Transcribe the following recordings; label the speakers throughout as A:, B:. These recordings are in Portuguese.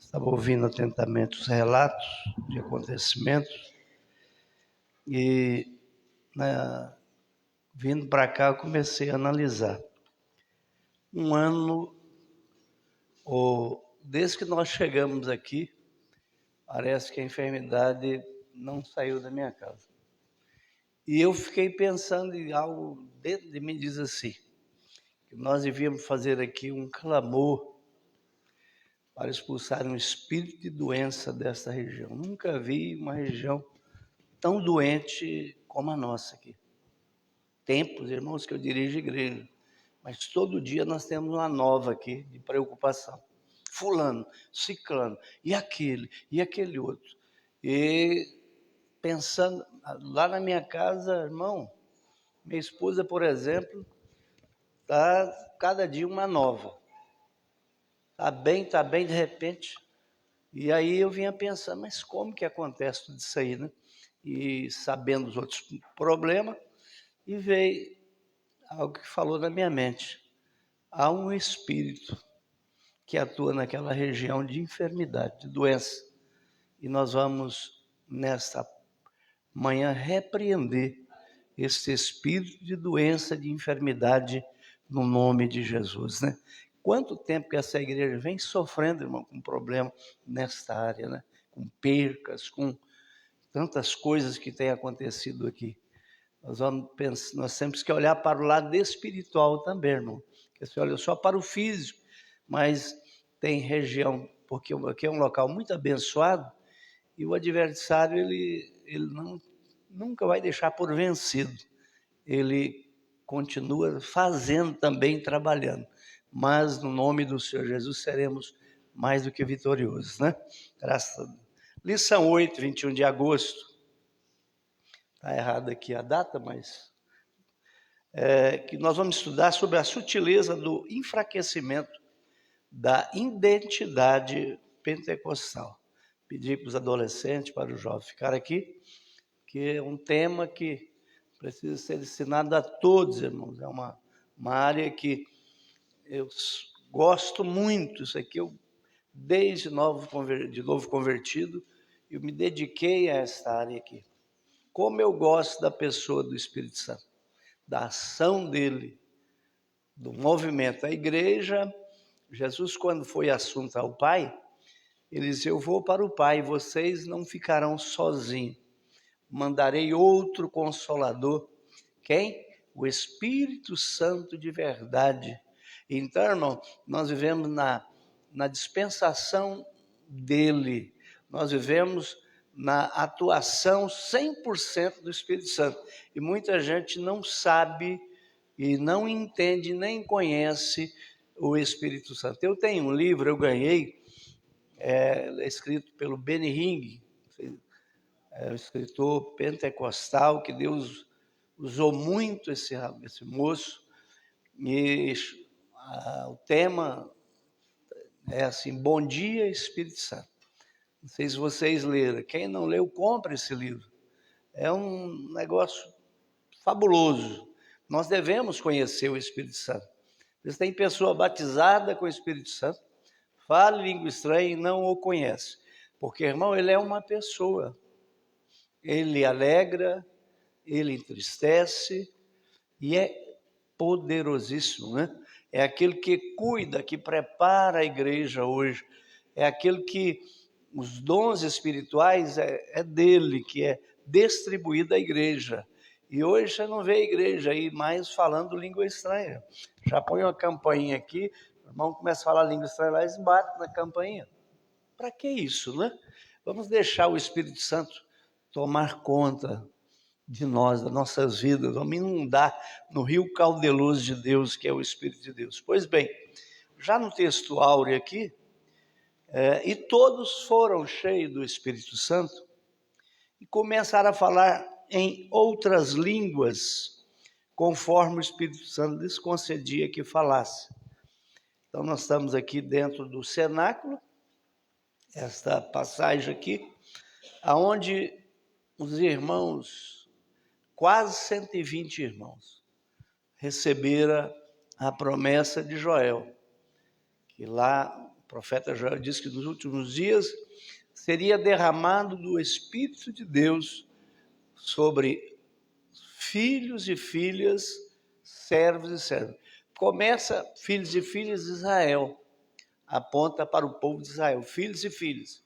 A: Estava ouvindo atentamente os relatos de acontecimentos e, vindo para cá, eu comecei a analisar. Um ano, desde que nós chegamos aqui, parece que a enfermidade não saiu da minha casa. E eu fiquei pensando em algo dentro de mim, diz assim, que nós devíamos fazer aqui um clamor para expulsar um espírito de doença desta região. Nunca vi uma região tão doente como a nossa aqui. Tempos, irmãos, que eu dirijo igreja, mas todo dia nós temos uma nova aqui de preocupação. Fulano, ciclano, e aquele outro. E pensando, lá na minha casa, irmão, minha esposa, por exemplo, está cada dia uma nova. Está bem, de repente. E aí eu vinha pensando, mas como que acontece tudo isso aí, né? E sabendo os outros problemas, e veio algo que falou na minha mente. Há um espírito que atua naquela região de enfermidade, de doença. E nós vamos, nesta manhã, repreender esse espírito de doença, de enfermidade, no nome de Jesus, né? Quanto tempo que essa igreja vem sofrendo, irmão, com problema nesta área, né? Com percas, com tantas coisas que têm acontecido aqui. Nós temos que olhar para o lado espiritual também, irmão. Porque você olha só para o físico, mas tem região, porque aqui é um local muito abençoado, e o adversário, ele nunca vai deixar por vencido. Ele continua fazendo também, trabalhando. Mas no nome do Senhor Jesus seremos mais do que vitoriosos, né? Graças a Deus. Lição 8, 21 de agosto. Está errado aqui a data, mas... que nós vamos estudar sobre a sutileza do enfraquecimento da identidade pentecostal. Pedi para os adolescentes, para os jovens ficar aqui, que é um tema que precisa ser ensinado a todos, irmãos. É uma área que eu gosto muito. Isso aqui eu, desde novo convertido, eu me dediquei a esta área aqui. Como eu gosto da pessoa do Espírito Santo, da ação dele, do movimento. A igreja, Jesus, quando foi assunto ao Pai, ele disse, eu vou para o Pai, vocês não ficarão sozinhos. Mandarei outro Consolador. Quem? O Espírito Santo de verdade. Então, irmão, nós vivemos na dispensação dele. Nós vivemos na atuação 100% do Espírito Santo. E muita gente não sabe e não entende, nem conhece o Espírito Santo. Eu tenho um livro, eu ganhei, escrito pelo Benny Hinn, um escritor pentecostal, que Deus usou muito esse moço, e o tema é assim, Bom Dia Espírito Santo. Não sei se vocês leram, quem não leu, compre esse livro. É um negócio fabuloso. Nós devemos conhecer o Espírito Santo. Tem pessoa batizada com o Espírito Santo, fala língua estranha e não o conhece. Porque, irmão, ele é uma pessoa. Ele alegra, ele entristece e é poderosíssimo, né? É aquele que cuida, que prepara a igreja hoje. É aquele que os dons espirituais é dele, que é distribuído à igreja. E hoje você não vê a igreja aí mais falando língua estranha. Já põe uma campainha aqui, o irmão começa a falar língua estranha lá, eles batem na campainha. Para que isso, né? Vamos deixar o Espírito Santo tomar conta de nós, das nossas vidas. Vamos inundar no rio caudaloso de Deus, que é o Espírito de Deus. Pois bem, já no texto áureo aqui, e todos foram cheios do Espírito Santo e começaram a falar em outras línguas, conforme o Espírito Santo lhes concedia que falasse. Então nós estamos aqui dentro do cenáculo, esta passagem aqui, aonde os irmãos, quase 120 irmãos, receberam a promessa de Joel, que lá profeta Joel disse que nos últimos dias seria derramado do Espírito de Deus sobre filhos e filhas, servos e servas. Começa filhos e filhas de Israel, aponta para o povo de Israel, filhos e filhas,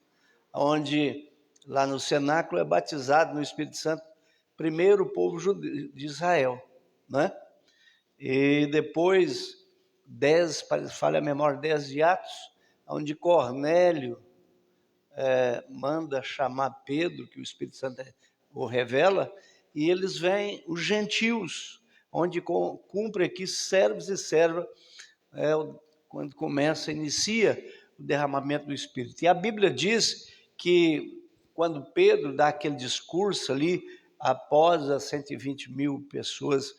A: onde lá no cenáculo é batizado no Espírito Santo primeiro o povo de Israel, né? E depois 10, falha a memória, 10 de Atos, onde Cornélio manda chamar Pedro, que o Espírito Santo o revela, e eles vêm, os gentios, onde cumpre aqui servos e servas, quando inicia o derramamento do Espírito. E a Bíblia diz que quando Pedro dá aquele discurso ali, após as 120 mil pessoas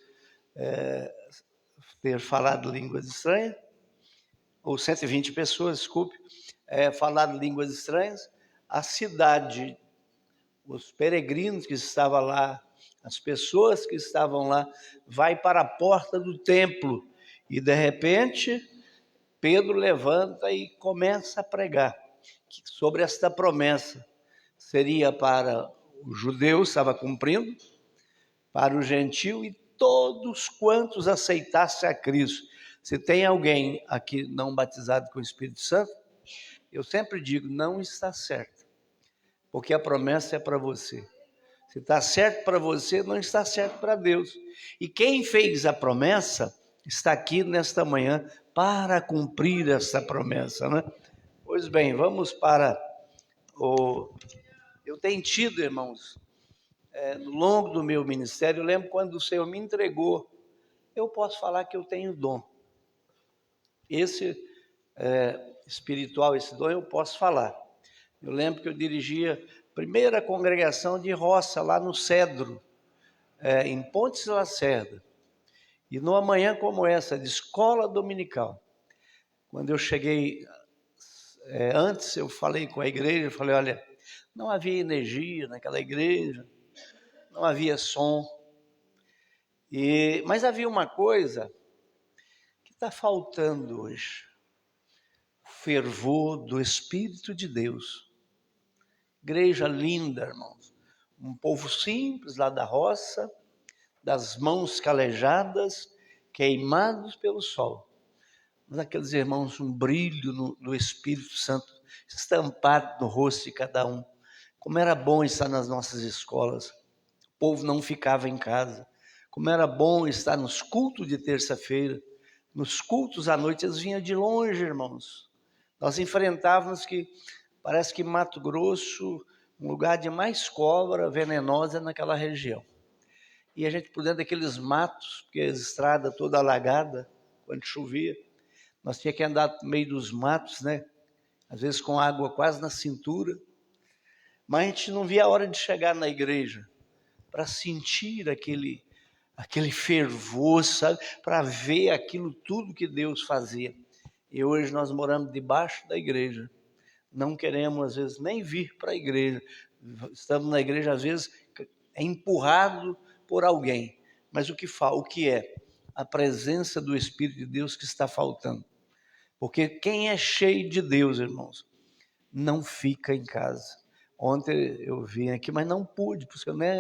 A: ter falado línguas estranhas, ou 120 pessoas, desculpe, falado línguas estranhas, a cidade, os peregrinos que estavam lá, as pessoas que estavam lá, vai para a porta do templo e de repente Pedro levanta e começa a pregar sobre esta promessa. Seria para os judeus, estava cumprindo, para o gentio e todos quantos aceitassem a Cristo. Se tem alguém aqui não batizado com o Espírito Santo, eu sempre digo, não está certo, porque a promessa é para você. Se está certo para você, não está certo para Deus. E quem fez a promessa está aqui nesta manhã para cumprir essa promessa, né? Pois bem, vamos para o... Eu tenho tido, irmãos, no longo do meu ministério, eu lembro quando o Senhor me entregou, eu posso falar que eu tenho dom. Esse espiritual, esse dom eu posso falar. Eu lembro que eu dirigia a primeira congregação de roça lá no Cedro, em Pontes Lacerda. E numa manhã como essa, de escola dominical, quando eu cheguei, antes eu falei com a igreja, eu falei, olha, não havia energia naquela igreja, não havia som, mas havia uma coisa que está faltando hoje, o fervor do Espírito de Deus. Igreja linda, irmãos, um povo simples lá da roça, das mãos calejadas, queimados pelo sol. Mas aqueles irmãos, um brilho do Espírito Santo estampado no rosto de cada um. Como era bom estar nas nossas escolas. O povo não ficava em casa. Como era bom estar nos cultos de terça-feira. Nos cultos à noite, eles vinham de longe, irmãos. Nós enfrentávamos que, parece que Mato Grosso, um lugar de mais cobra venenosa naquela região. E a gente por dentro daqueles matos, porque a estrada toda alagada, quando chovia, nós tínhamos que andar no meio dos matos, né? Às vezes com água quase na cintura. Mas a gente não via a hora de chegar na igreja para sentir aquele fervor, sabe? Para ver aquilo tudo que Deus fazia. E hoje nós moramos debaixo da igreja. Não queremos, às vezes, nem vir para a igreja. Estamos na igreja, às vezes, empurrado por alguém. Mas o que é? A presença do Espírito de Deus que está faltando. Porque quem é cheio de Deus, irmãos, não fica em casa. Ontem eu vim aqui, mas não pude, porque eu nem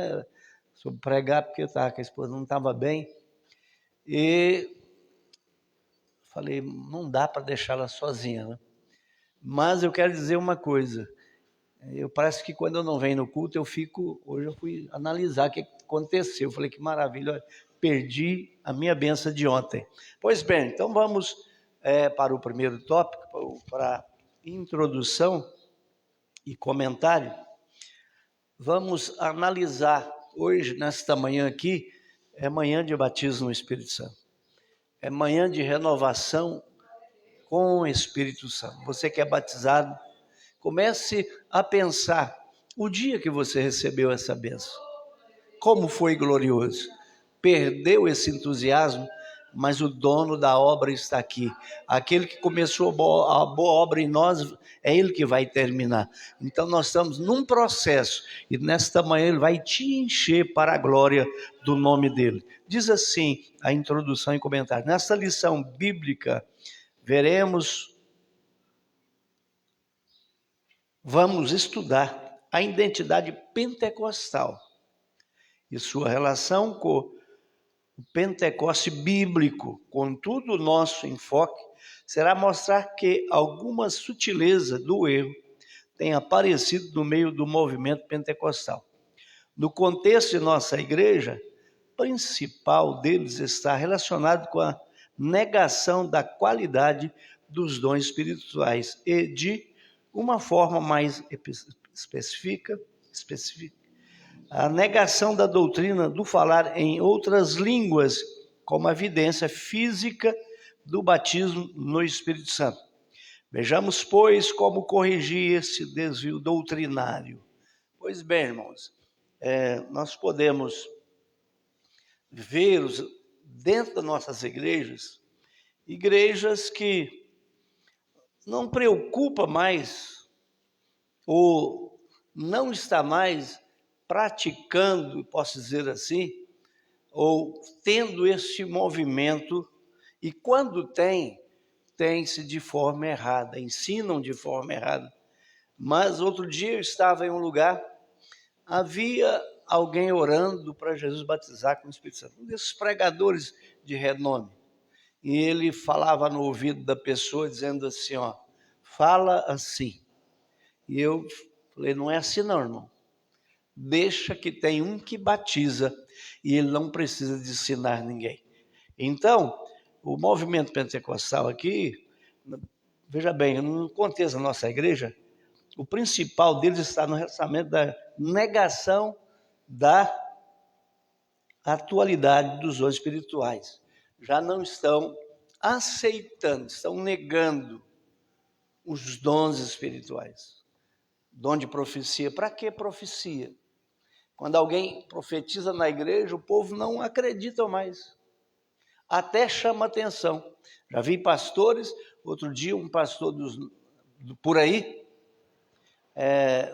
A: soube pregar, porque a esposa não estava bem. E falei, não dá para deixá-la sozinha, né? Mas eu quero dizer uma coisa. Parece que quando eu não venho no culto, hoje eu fui analisar o que aconteceu. Eu falei, que maravilha, perdi a minha benção de ontem. Pois bem, então vamos para o primeiro tópico, para introdução e comentário. Vamos analisar hoje, nesta manhã aqui, é manhã de batismo no Espírito Santo. É manhã de renovação com o Espírito Santo. Você que é batizado, comece a pensar o dia que você recebeu essa bênção. Como foi glorioso. Perdeu esse entusiasmo, mas o dono da obra está aqui. Aquele que começou a boa obra em nós, é ele que vai terminar. Então nós estamos num processo, e nesta manhã ele vai te encher para a glória do nome dele. Diz assim a introdução e comentário. Nesta lição bíblica, veremos vamos estudar a identidade pentecostal e sua relação com o Pentecoste bíblico. Contudo, o nosso enfoque será mostrar que alguma sutileza do erro tem aparecido no meio do movimento pentecostal. No contexto de nossa igreja, o principal deles está relacionado com a negação da qualidade dos dons espirituais e, de uma forma mais específica, a negação da doutrina do falar em outras línguas como evidência física do batismo no Espírito Santo. Vejamos, pois, como corrigir esse desvio doutrinário. Pois bem, irmãos, nós podemos ver dentro das nossas igrejas que não preocupa mais ou não está mais praticando, posso dizer assim, ou tendo esse movimento, e quando tem-se de forma errada, ensinam de forma errada. Mas outro dia eu estava em um lugar, havia alguém orando para Jesus batizar com o Espírito Santo, um desses pregadores de renome, e ele falava no ouvido da pessoa, dizendo assim, ó, fala assim. E eu falei, não é assim não, irmão. Deixa que tem um que batiza e ele não precisa de ensinar ninguém. Então, o movimento pentecostal aqui, veja bem, no contexto da nossa igreja, o principal deles está no relacionamento da negação da atualidade dos dons espirituais. Já não estão aceitando, estão negando os dons espirituais. Dom de profecia, para que profecia? Quando alguém profetiza na igreja, o povo não acredita mais. Até chama atenção. Já vi pastores, outro dia um pastor por aí,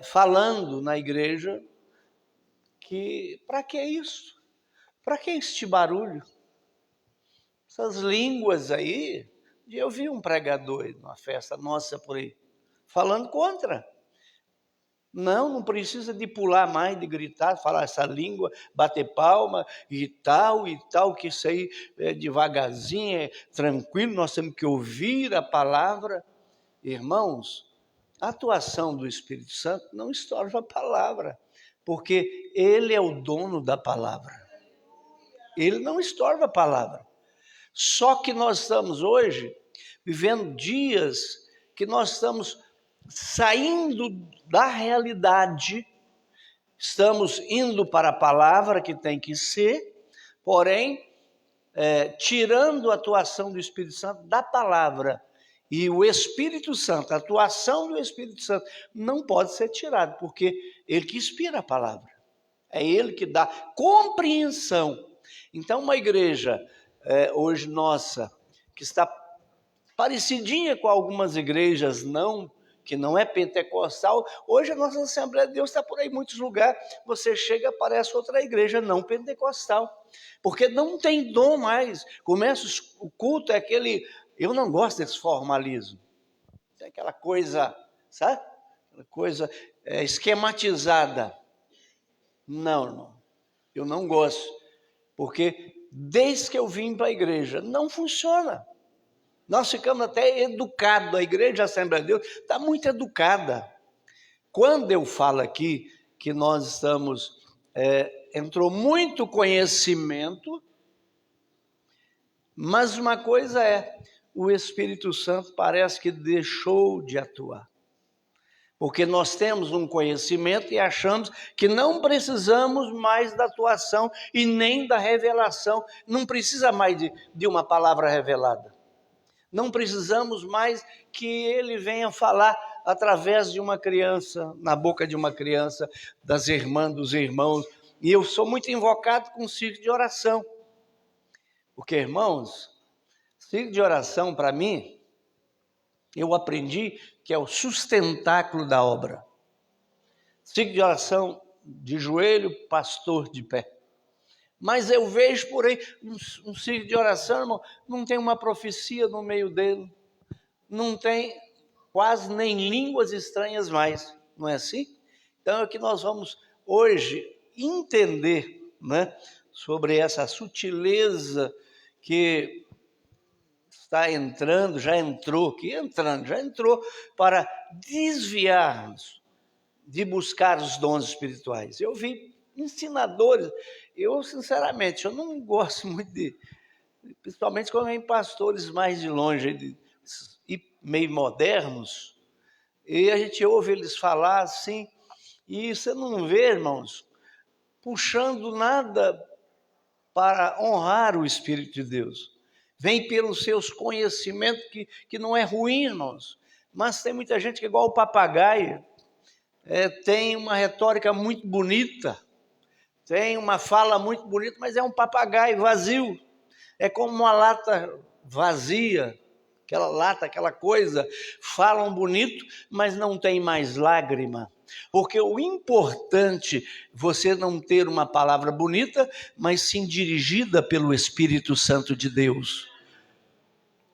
A: falando na igreja que, para que isso? Para que este barulho? Essas línguas aí, eu vi um pregador numa festa nossa por aí, falando contra. Não precisa de pular mais, de gritar, falar essa língua, bater palma e tal, que isso aí é devagarzinho, é tranquilo, nós temos que ouvir a palavra. Irmãos, a atuação do Espírito Santo não estorva a palavra, porque ele é o dono da palavra. Ele não estorva a palavra. Só que nós estamos hoje vivendo dias que nós estamos saindo da realidade, estamos indo para a palavra que tem que ser, porém, tirando a atuação do Espírito Santo da palavra. E o Espírito Santo, a atuação do Espírito Santo não pode ser tirada, porque ele que inspira a palavra. É ele que dá compreensão. Então, uma igreja hoje nossa, que está parecidinha com algumas igrejas que não é pentecostal, hoje a nossa Assembleia de Deus está por aí em muitos lugares, você chega, aparece outra igreja não pentecostal, porque não tem dom mais, começa o culto, é aquele, eu não gosto desse formalismo, é aquela coisa, sabe, aquela coisa esquematizada, não, eu não gosto, porque desde que eu vim para a igreja, não funciona. Nós ficamos até educados, a igreja Assembleia de Deus está muito educada. Quando eu falo aqui que nós estamos, entrou muito conhecimento, mas uma coisa o Espírito Santo parece que deixou de atuar. Porque nós temos um conhecimento e achamos que não precisamos mais da atuação e nem da revelação, não precisa mais de uma palavra revelada. Não precisamos mais que ele venha falar através de uma criança, na boca de uma criança, das irmãs, dos irmãos. E eu sou muito invocado com o círculo de oração. Porque, irmãos, círculo de oração, para mim, eu aprendi que é o sustentáculo da obra. Círculo de oração de joelho, pastor de pé. Mas eu vejo por aí um círculo de oração, irmão, não tem uma profecia no meio dele, não tem quase nem línguas estranhas mais. não é assim? Então é que nós vamos hoje entender, né, sobre essa sutileza que está entrando, já entrou para desviar-nos de buscar os dons espirituais. Eu vi ensinadores, eu sinceramente, eu não gosto muito principalmente quando vem pastores mais de longe, e meio modernos, e a gente ouve eles falar assim, e você não vê, irmãos, puxando nada para honrar o Espírito de Deus. Vem pelos seus conhecimentos, que não é ruim, irmãos, mas tem muita gente que é igual o papagaio, tem uma retórica muito bonita, tem uma fala muito bonita, mas é um papagaio vazio. É como uma lata vazia, aquela lata, aquela coisa, falam bonito, mas não tem mais lágrima. Porque o importante, você não ter uma palavra bonita, mas sim dirigida pelo Espírito Santo de Deus.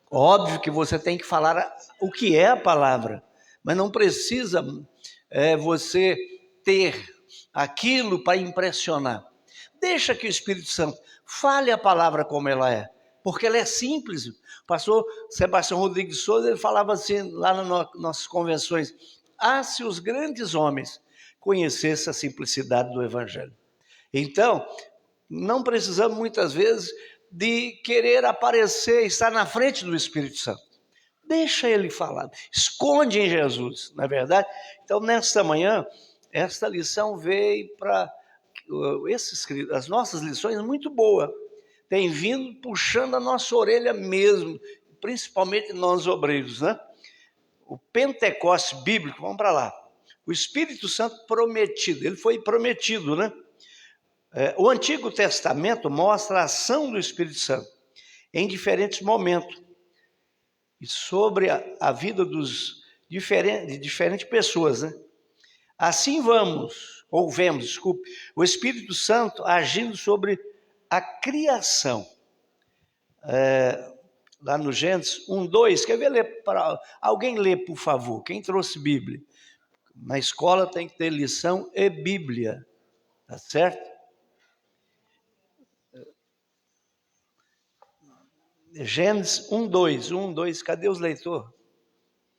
A: Óbvio que você tem que falar o que é a palavra, mas não precisa você ter aquilo para impressionar. Deixa que o Espírito Santo fale a palavra como ela é, porque ela é simples. O pastor Sebastião Rodrigues de Souza, ele falava assim lá nas nossas convenções: se os grandes homens conhecessem a simplicidade do Evangelho. Então, não precisamos muitas vezes de querer aparecer, estar na frente do Espírito Santo. Deixa ele falar, esconde em Jesus, não é verdade? Então, nesta manhã, esta lição veio para as nossas lições muito boa, tem vindo puxando a nossa orelha mesmo, principalmente nós obreiros, né? O Pentecoste bíblico, vamos para lá, o Espírito Santo prometido, ele foi prometido, né? O Antigo Testamento mostra a ação do Espírito Santo em diferentes momentos e sobre a vida de diferentes pessoas, né? Assim vemos o Espírito Santo agindo sobre a criação. Lá no Gênesis 1:2, quer ver ler para alguém ler, por favor? Quem trouxe Bíblia? Na escola tem que ter lição e Bíblia, tá certo? Gênesis 1:2, cadê os leitores?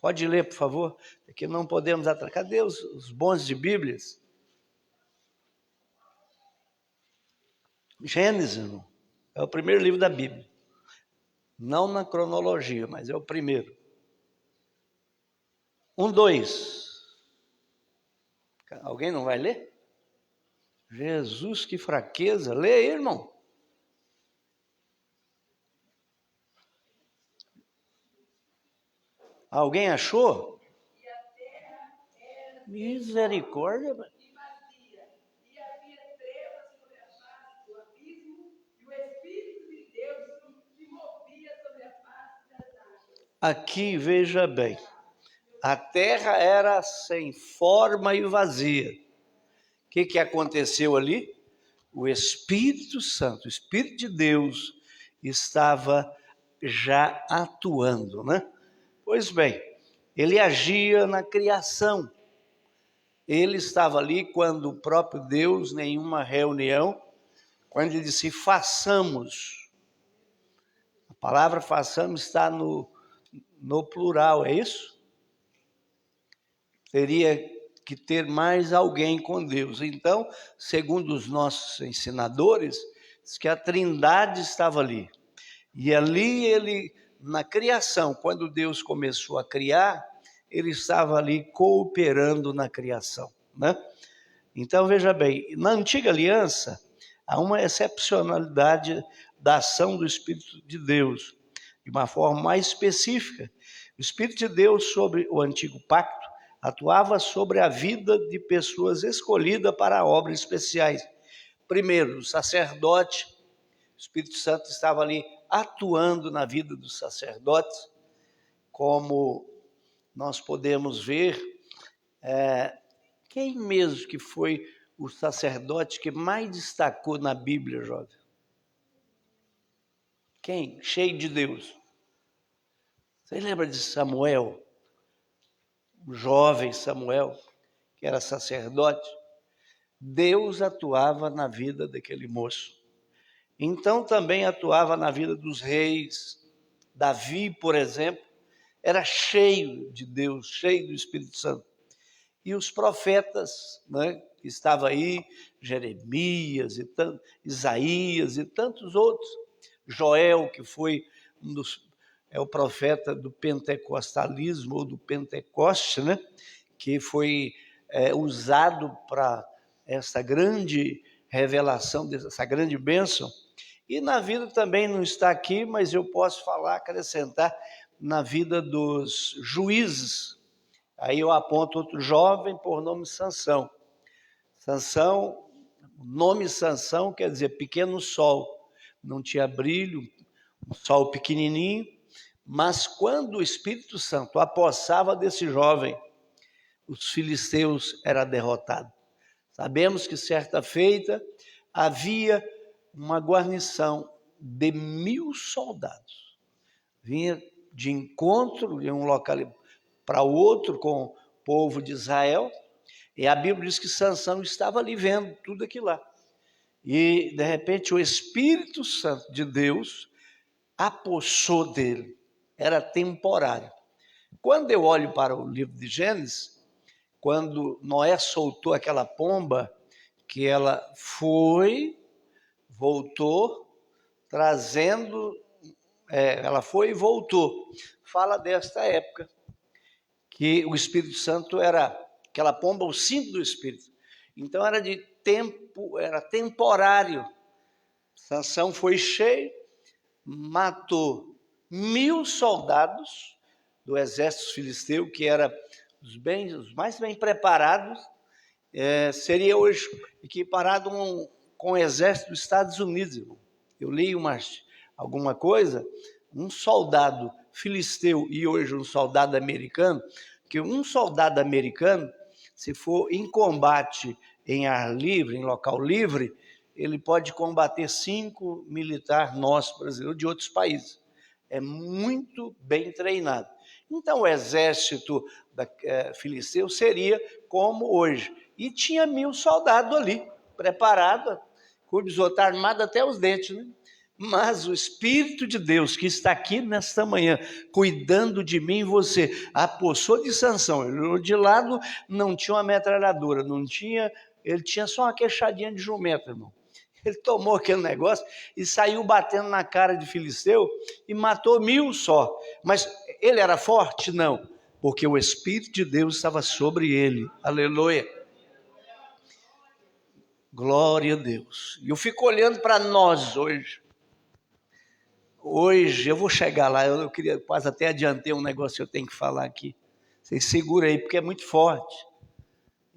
A: Pode ler, por favor, porque não podemos atrasar. Cadê os bons de Bíblias? Gênesis, irmão, é o primeiro livro da Bíblia. Não na cronologia, mas é o primeiro. 1:2. Alguém não vai ler? Jesus, que fraqueza. Lê aí, irmão. Alguém achou? Misericórdia. Aqui, veja bem, a terra era sem forma e vazia. O que aconteceu ali? O Espírito Santo, o Espírito de Deus, estava já atuando, né? Pois bem, ele agia na criação. Ele estava ali quando o próprio Deus, nenhuma reunião, quando ele disse façamos. A palavra façamos está no plural, é isso? Teria que ter mais alguém com Deus. Então, segundo os nossos ensinadores, diz que a Trindade estava ali. E ali ele, na criação, quando Deus começou a criar, ele estava ali cooperando na criação, né? Então, veja bem, na antiga aliança, há uma excepcionalidade da ação do Espírito de Deus, de uma forma mais específica. O Espírito de Deus, sobre o antigo pacto, atuava sobre a vida de pessoas escolhidas para obras especiais. Primeiro, o sacerdote, o Espírito Santo estava ali atuando na vida dos sacerdotes, como nós podemos ver, quem mesmo que foi o sacerdote que mais destacou na Bíblia, jovem? Quem? Cheio de Deus. Você lembra de Samuel? O jovem Samuel, que era sacerdote, Deus atuava na vida daquele moço. Então também atuava na vida dos reis. Davi, por exemplo, era cheio de Deus, cheio do Espírito Santo. E os profetas, né, que estavam aí, Jeremias, Isaías e tantos outros. Joel, que foi é o profeta do pentecostalismo, ou do Pentecoste, né, que foi usado para essa grande revelação, essa grande bênção. E na vida também não está aqui, mas eu posso falar, acrescentar, na vida dos juízes. Aí eu aponto outro jovem por nome Sansão. Sansão, o nome Sansão quer dizer pequeno sol. Não tinha brilho, um sol pequenininho, mas quando o Espírito Santo apossava desse jovem, os filisteus eram derrotados. Sabemos que certa feita havia uma guarnição de 1.000 soldados. Vinha de encontro de um local para o outro com o povo de Israel, e a Bíblia diz que Sansão estava ali vendo tudo aquilo lá. E, de repente, o Espírito Santo de Deus apossou dele. Era temporário. Quando eu olho para o livro de Gênesis, quando Noé soltou aquela pomba, que ela voltou, trazendo, ela foi e voltou. Fala desta época, que o Espírito Santo era aquela pomba, o cinto do Espírito. Então era de tempo, era temporário. Sansão foi cheio, matou 1.000 soldados do exército filisteu, que era os mais bem preparados, seria hoje equiparado com o exército dos Estados Unidos. Eu li alguma coisa, um soldado filisteu e hoje um soldado americano, que um soldado americano, se for em combate em ar livre, em local livre, ele pode combater 5 militares nossos, brasileiros, de outros países. É muito bem treinado. Então o exército filisteu seria como hoje. E tinha 1.000 soldados ali, preparados, com o bisoto armado até os dentes, né? Mas o Espírito de Deus que está aqui nesta manhã, cuidando de mim e você, apossou de Sansão. Ele de lado não tinha uma metralhadora, ele tinha só uma queixadinha de jumento, irmão. Ele tomou aquele negócio e saiu batendo na cara de filisteu e matou 1.000 só. Mas ele era forte? Não, porque o Espírito de Deus estava sobre ele. Aleluia. Glória a Deus. E eu fico olhando para nós hoje. Hoje eu vou chegar lá, eu queria, quase até adiantei um negócio que eu tenho que falar aqui. Vocês segura aí, porque é muito forte.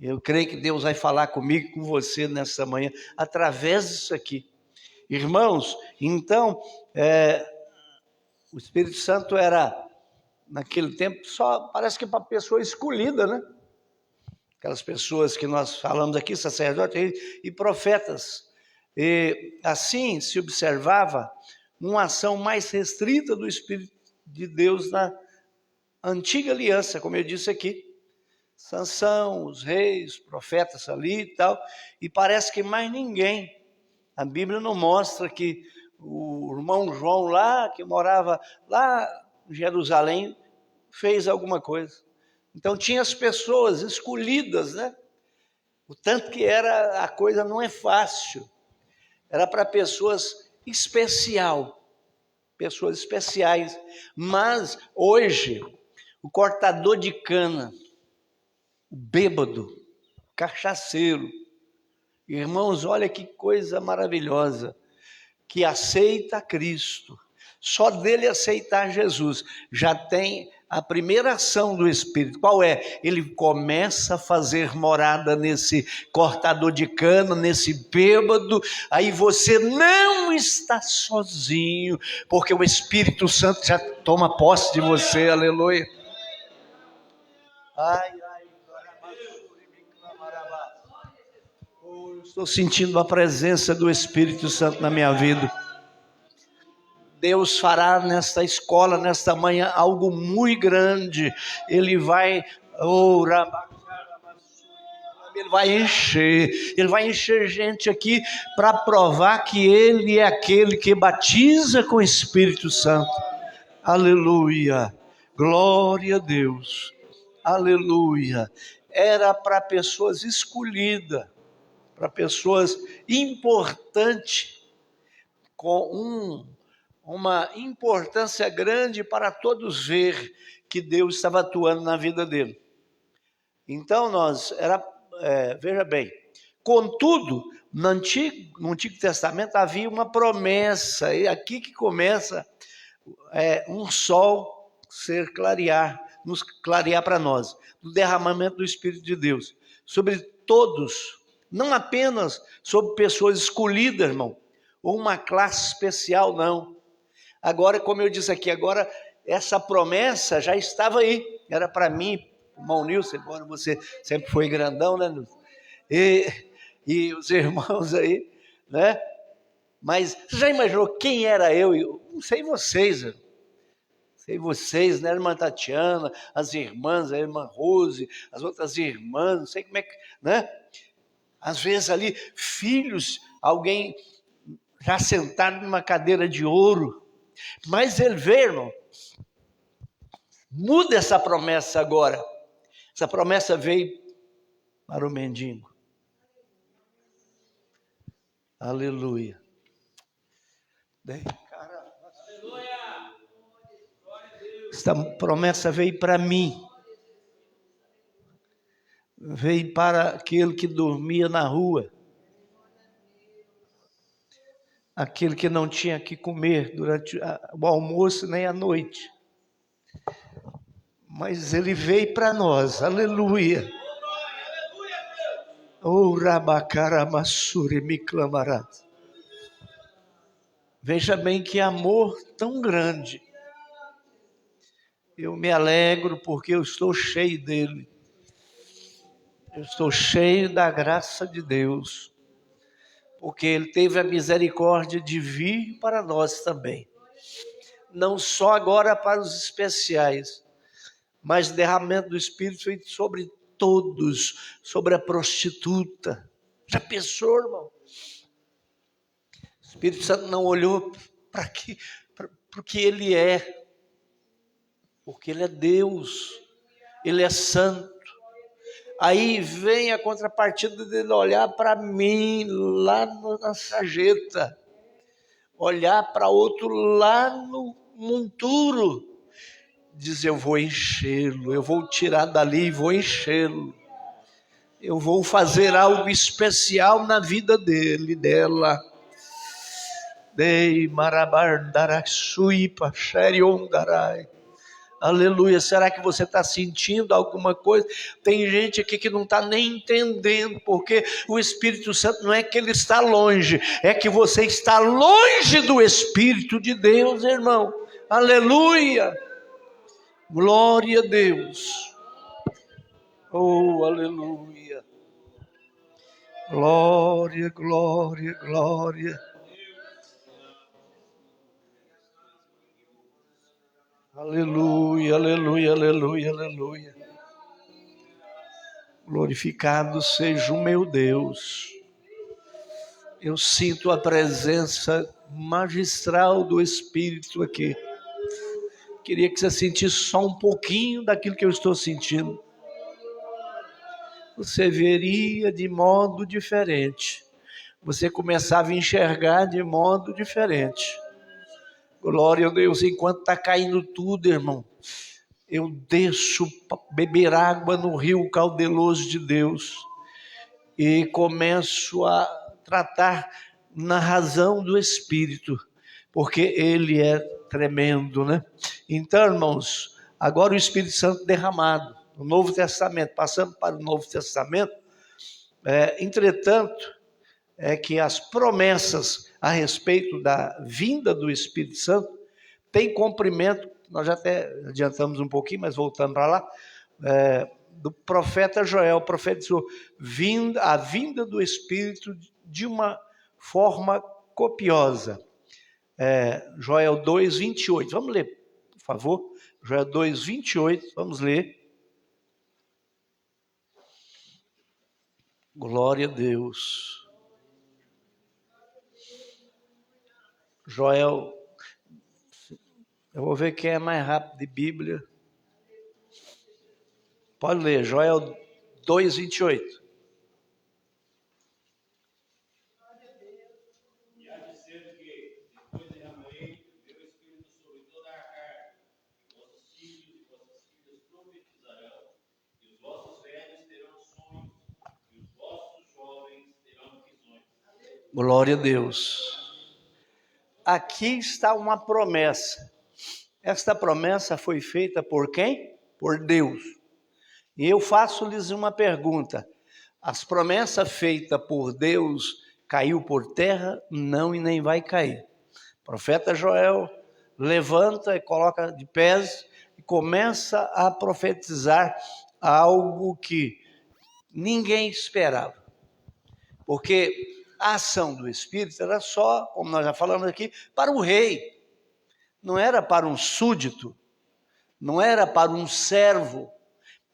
A: Eu creio que Deus vai falar comigo e com você nessa manhã, através disso aqui. Irmãos, então, o Espírito Santo era, naquele tempo, só parece que para pessoa escolhida, né? Aquelas pessoas que nós falamos aqui, sacerdotes e profetas. E assim se observava uma ação mais restrita do Espírito de Deus na antiga aliança, como eu disse aqui. Sansão, os reis, profetas ali e tal, e parece que mais ninguém. A Bíblia não mostra que o irmão João lá, que morava lá em Jerusalém, fez alguma coisa. Então tinha as pessoas escolhidas, né? O tanto que a coisa não é fácil. Era para pessoas especiais. Mas hoje, o cortador de cana, o bêbado, o cachaceiro, irmãos, olha que coisa maravilhosa, que aceita Cristo, só dele aceitar Jesus, já tem a primeira ação do Espírito. Qual é? Ele começa a fazer morada nesse cortador de cana, nesse bêbado, aí você não está sozinho, porque o Espírito Santo já toma posse de você, aleluia. Estou sentindo a presença do Espírito Santo na minha vida. Deus fará nesta escola, nesta manhã, algo muito grande. Ele vai Ele vai encher gente aqui para provar que Ele é aquele que batiza com o Espírito Santo. Aleluia, glória a Deus, aleluia. Era para pessoas escolhidas, para pessoas importantes, com uma importância grande para todos ver que Deus estava atuando na vida dele. Então veja bem, contudo, no Antigo Testamento havia uma promessa, e aqui que começa um sol nos clarear para nós, do derramamento do Espírito de Deus, sobre todos, não apenas sobre pessoas escolhidas, irmão, ou uma classe especial, não. Agora, como eu disse aqui, agora essa promessa já estava aí, era para mim, irmão Nilson, embora você sempre foi grandão, né, Nilson? E os irmãos aí, né? Mas você já imaginou quem era eu? Eu não sei vocês, né? A irmã Tatiana, as irmãs, a irmã Rose, as outras irmãs, não sei como é que, né? Às vezes ali, filhos, alguém já sentado numa cadeira de ouro, mas ele vê, irmão, muda essa promessa agora. Essa promessa veio para o mendigo. Aleluia. Essa promessa veio para mim. Veio para aquele que dormia na rua. Aquele que não tinha que comer durante o almoço nem a noite. Mas ele veio para nós. Aleluia. Oh, Rabacaramassuri me clamará. Veja bem que amor tão grande. Eu me alegro porque eu estou cheio dele. Eu estou cheio da graça de Deus. Porque ele teve a misericórdia de vir para nós também. Não só agora para os especiais, mas o derramamento do Espírito feito sobre todos, sobre a prostituta. Já pensou, irmão? O Espírito Santo não olhou para o que ele é, porque ele é Deus, ele é santo. Aí vem a contrapartida dele olhar para mim lá na sarjeta, olhar para outro lá no monturo, diz: eu vou enchê-lo, eu vou tirar dali e vou enchê-lo. Eu vou fazer algo especial na vida dele, dela. Dei marabardarasui pachériondarai. Aleluia. Será que você está sentindo alguma coisa? Tem gente aqui que não está nem entendendo, porque o Espírito Santo não é que ele está longe, é que você está longe do Espírito de Deus, irmão. Aleluia. Glória a Deus. Oh, aleluia. Glória, glória, glória. Aleluia, aleluia, aleluia, aleluia. Glorificado seja o meu Deus. Eu sinto a presença magistral do Espírito aqui. Queria que você sentisse só um pouquinho daquilo que eu estou sentindo. Você veria de modo diferente. Você começava a enxergar de modo diferente. Glória a Deus, enquanto está caindo tudo, irmão, eu desço para beber água no rio caudaloso de Deus e começo a tratar na razão do Espírito, porque ele é tremendo, né? Então, irmãos, agora o Espírito Santo derramado no Novo Testamento, passando para o Novo Testamento, entretanto, é que as promessas a respeito da vinda do Espírito Santo tem cumprimento. Nós já até adiantamos um pouquinho, mas voltando para lá, do profeta Joel, profetizou a vinda do Espírito de uma forma copiosa. Joel 2, 28, vamos ler, por favor, Joel 2, 28, vamos ler. Glória a Deus. Joel, eu vou ver quem é mais rápido de Bíblia. Pode ler, Joel 2:28. Glória a Deus. Aqui está uma promessa. Esta promessa foi feita por quem? Por Deus. E eu faço-lhes uma pergunta. As promessas feitas por Deus caiu por terra? Não, e nem vai cair. O profeta Joel levanta e coloca de pés e começa a profetizar algo que ninguém esperava. Porque a ação do Espírito era só, como nós já falamos aqui, para o rei. Não era para um súdito, não era para um servo.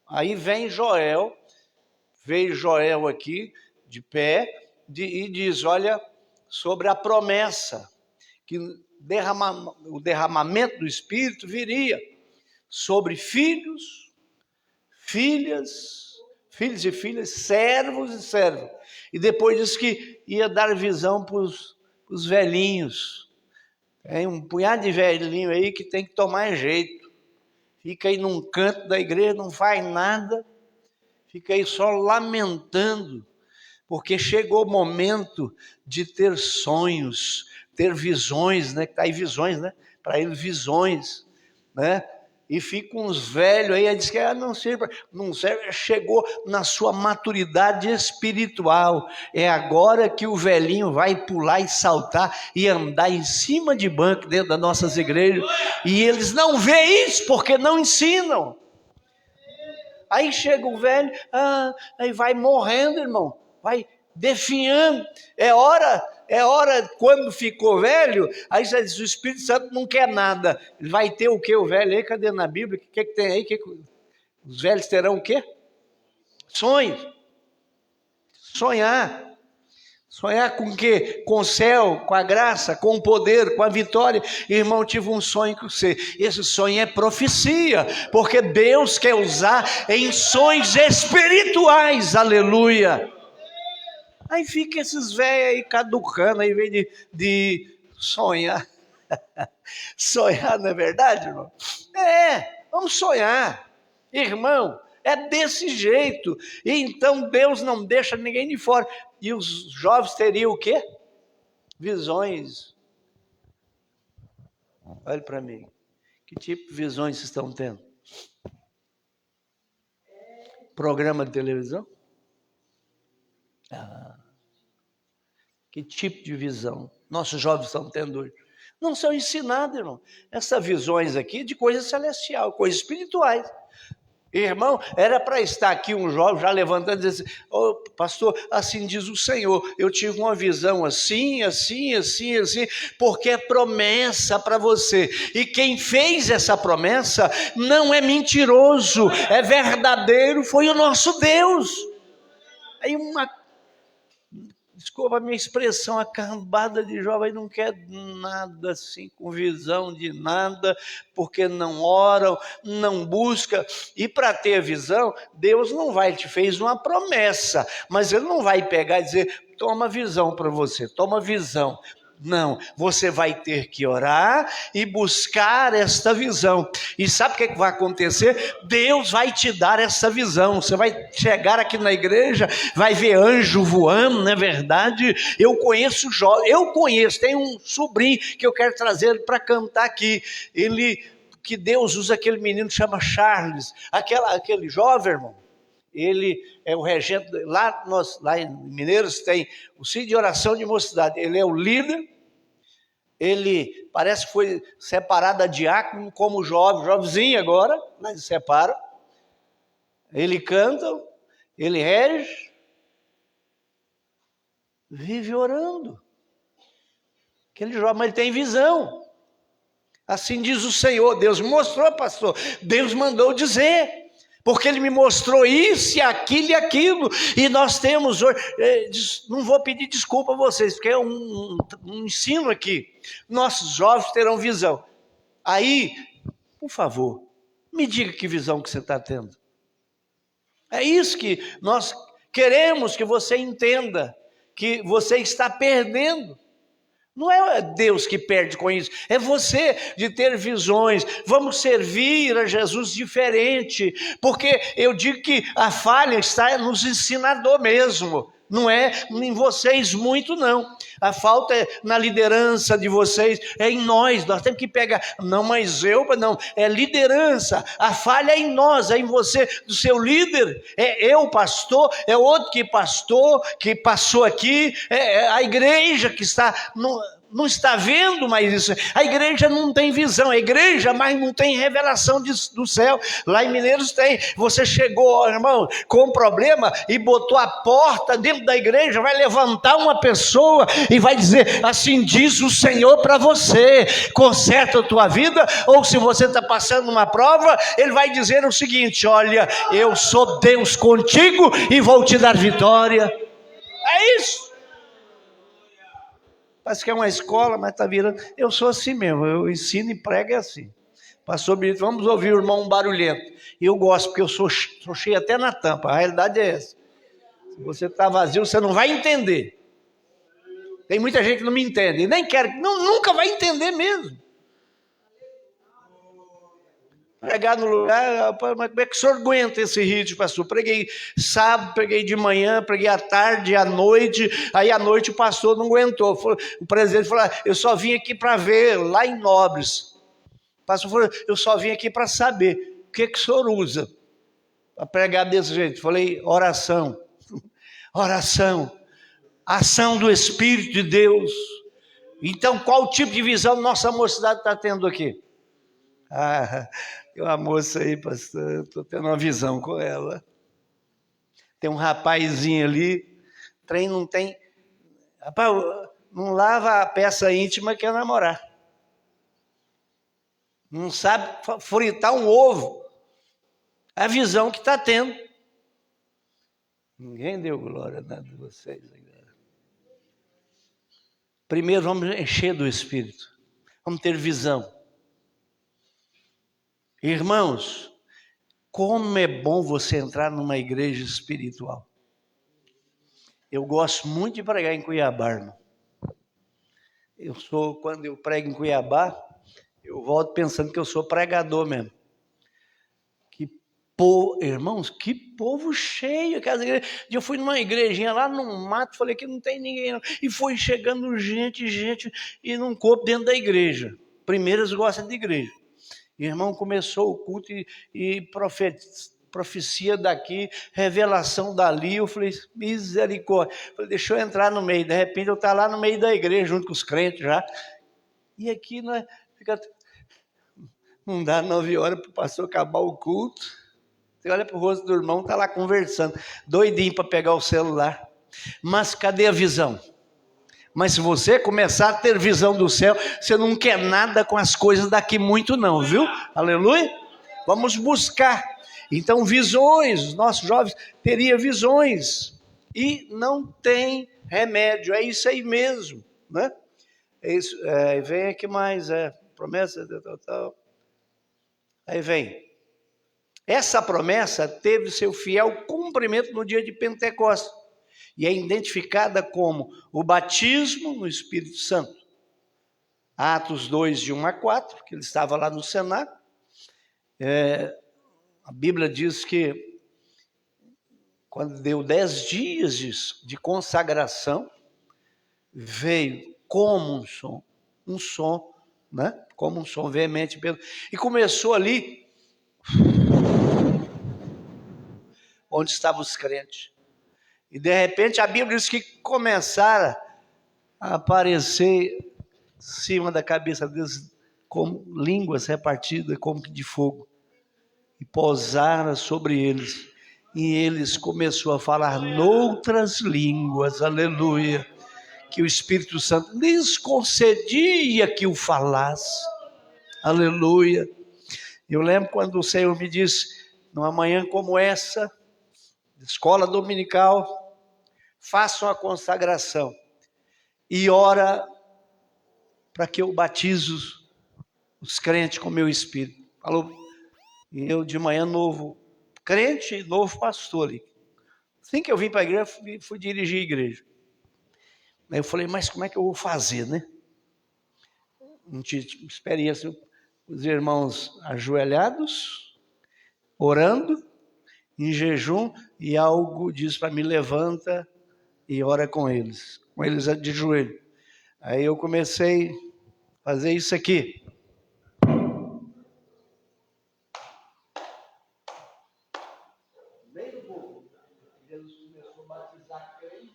A: Aí veio Joel aqui de pé e diz, olha, sobre a promessa, que o derramamento do Espírito viria sobre filhos e filhas, servos e servas. E depois diz que ia dar visão para os velhinhos. Tem um punhado de velhinho aí que tem que tomar jeito. Fica aí num canto da igreja, não faz nada. Fica aí só lamentando. Porque chegou o momento de ter sonhos, ter visões, né? Está aí visões, né? Para ele visões, né? E fica uns velhos aí diz que não serve, chegou na sua maturidade espiritual. É agora que o velhinho vai pular e saltar e andar em cima de banco dentro das nossas igrejas. E eles não veem isso porque não ensinam. Aí chega o velho, aí vai morrendo, irmão, vai definhando. É hora, quando ficou velho, aí você diz, o Espírito Santo não quer nada. Vai ter o que o velho aí? Cadê na Bíblia? O que tem aí? Os velhos terão o quê? Sonhos. Sonhar com o quê? Com o céu, com a graça, com o poder, com a vitória. Irmão, tive um sonho com você. Esse sonho é profecia, porque Deus quer usar em sonhos espirituais. Aleluia. Aí fica esses velhos aí caducando, aí vem de sonhar. Sonhar, não é verdade, irmão? Vamos sonhar. Irmão, é desse jeito. E então Deus não deixa ninguém de fora. E os jovens teriam o quê? Visões. Olha para mim. Que tipo de visões vocês estão tendo? Programa de televisão? Que tipo de visão nossos jovens estão tendo hoje? Não são ensinados, irmão. Essas visões aqui de coisas celestiais, coisas espirituais. Irmão, era para estar aqui um jovem já levantando e dizendo assim, pastor, assim diz o Senhor, eu tive uma visão assim, porque é promessa para você. E quem fez essa promessa não é mentiroso, é verdadeiro, foi o nosso Deus. Aí desculpa a minha expressão, a cambada de jovens não quer nada assim, com visão de nada, porque não oram, não buscam. E para ter visão, Deus não vai, te fez uma promessa, mas Ele não vai pegar e dizer, toma visão para você, toma visão. Não, você vai ter que orar e buscar esta visão. E sabe o que vai acontecer? Deus vai te dar essa visão. Você vai chegar aqui na igreja, vai ver anjo voando, não é verdade? Eu conheço, tem um sobrinho que eu quero trazer para cantar aqui. Que Deus usa aquele menino que chama Charles, aquele jovem, irmão. Ele é o regente, lá em Mineiros tem o Cid de Oração de Mocidade, ele é o líder, ele parece que foi separado a diácono como jovenzinho agora, mas separa, ele canta, ele rege, vive orando, aquele jovem, mas ele tem visão, assim diz o Senhor, Deus mostrou, pastor, Deus mandou dizer, porque Ele me mostrou isso e aquilo, e nós temos hoje, não vou pedir desculpa a vocês, porque é um ensino aqui, nossos jovens terão visão. Aí, por favor, me diga que visão que você está tendo. É isso que nós queremos que você entenda, que você está perdendo. Não é Deus que perde com isso, é você de ter visões. Vamos servir a Jesus diferente, porque eu digo que a falha está nos ensinadores mesmo, não é em vocês muito não. A falta é na liderança de vocês, é em nós temos que pegar, não, mas não, é liderança, a falha é em nós, é em você, do seu líder, é eu pastor, é outro que pastor, que passou aqui, é a igreja que está... Não está vendo mais isso. A igreja não tem visão, a igreja, mas não tem revelação do céu. Lá em Mineiros tem. Você chegou, irmão, com um problema e botou a porta dentro da igreja, vai levantar uma pessoa e vai dizer, assim diz o Senhor para você, conserta a tua vida. Ou se você está passando uma prova, Ele vai dizer o seguinte, olha, eu sou Deus contigo e vou te dar vitória. É isso. Parece que é uma escola, mas está virando... Eu sou assim mesmo, eu ensino e prego assim. Pastor Benito, vamos ouvir o irmão barulhento. E eu gosto, porque eu sou cheio até na tampa, a realidade é essa. Se você está vazio, você não vai entender. Tem muita gente que não me entende, e nem quer, nunca vai entender mesmo. Pregar no lugar, mas como é que o senhor aguenta esse ritmo, pastor? Preguei sábado, preguei de manhã, preguei à tarde, à noite, aí à noite o pastor não aguentou. O presidente falou, eu só vim aqui para ver, lá em Nobres. O pastor falou, eu só vim aqui para saber, o que o senhor usa para pregar desse jeito? Falei, oração, oração, ação do Espírito de Deus. Então qual tipo de visão nossa mocidade está tendo aqui? Tem uma moça aí, pastor, estou tendo uma visão com ela. Tem um rapazinho ali, trem não tem... Rapaz, não lava a peça íntima que quer namorar. Não sabe fritar um ovo. A visão que está tendo. Ninguém deu glória a nada de vocês. Primeiro vamos encher do Espírito. Vamos ter visão. Irmãos, como é bom você entrar numa igreja espiritual. Eu gosto muito de pregar em Cuiabá, irmão. Quando eu prego em Cuiabá, eu volto pensando que eu sou pregador mesmo. Irmãos, que povo cheio. Eu fui numa igrejinha lá no mato, falei que não tem ninguém não. E foi chegando gente, e não coube dentro da igreja. Primeiro eles gostam de igreja. Irmão, começou o culto e profecia daqui, revelação dali. Eu falei, misericórdia. Falei, deixa eu entrar no meio. De repente eu estava lá no meio da igreja, junto com os crentes já. E aqui não dá 9 horas para o pastor acabar o culto. Você olha para o rosto do irmão, está lá conversando, doidinho para pegar o celular. Mas cadê a visão? Mas se você começar a ter visão do céu, você não quer nada com as coisas daqui muito não, viu? Aleluia? Vamos buscar. Então visões, os nossos jovens teriam visões. E não tem remédio, é isso aí mesmo. Né? É isso, vem aqui mais, promessa, tal. Aí vem. Essa promessa teve seu fiel cumprimento no dia de Pentecostes. E é identificada como o batismo no Espírito Santo. Atos 2, de 1 a 4, que ele estava lá no Senado. A Bíblia diz que quando deu 10 dias de consagração, veio como um som, né? Como um som veemente. E começou ali, onde estavam os crentes. E de repente a Bíblia diz que começaram a aparecer em cima da cabeça deles como línguas repartidas como que de fogo. E pousaram sobre eles. E eles começaram a falar noutras línguas, aleluia. Que o Espírito Santo lhes concedia que o falasse, aleluia. Eu lembro quando o Senhor me disse, numa manhã como essa, escola dominical, façam a consagração e ora para que eu batizo os crentes com meu espírito. Falou, e eu de manhã novo crente e novo pastor ali. Assim que eu vim para a igreja, fui dirigir a igreja. Aí eu falei, mas como é que eu vou fazer, né? Não tinha experiência. Os irmãos ajoelhados, orando, em jejum, e algo diz para mim, levanta e ora com eles de joelho. Aí eu comecei a fazer isso aqui. Jesus começou a batizar crente.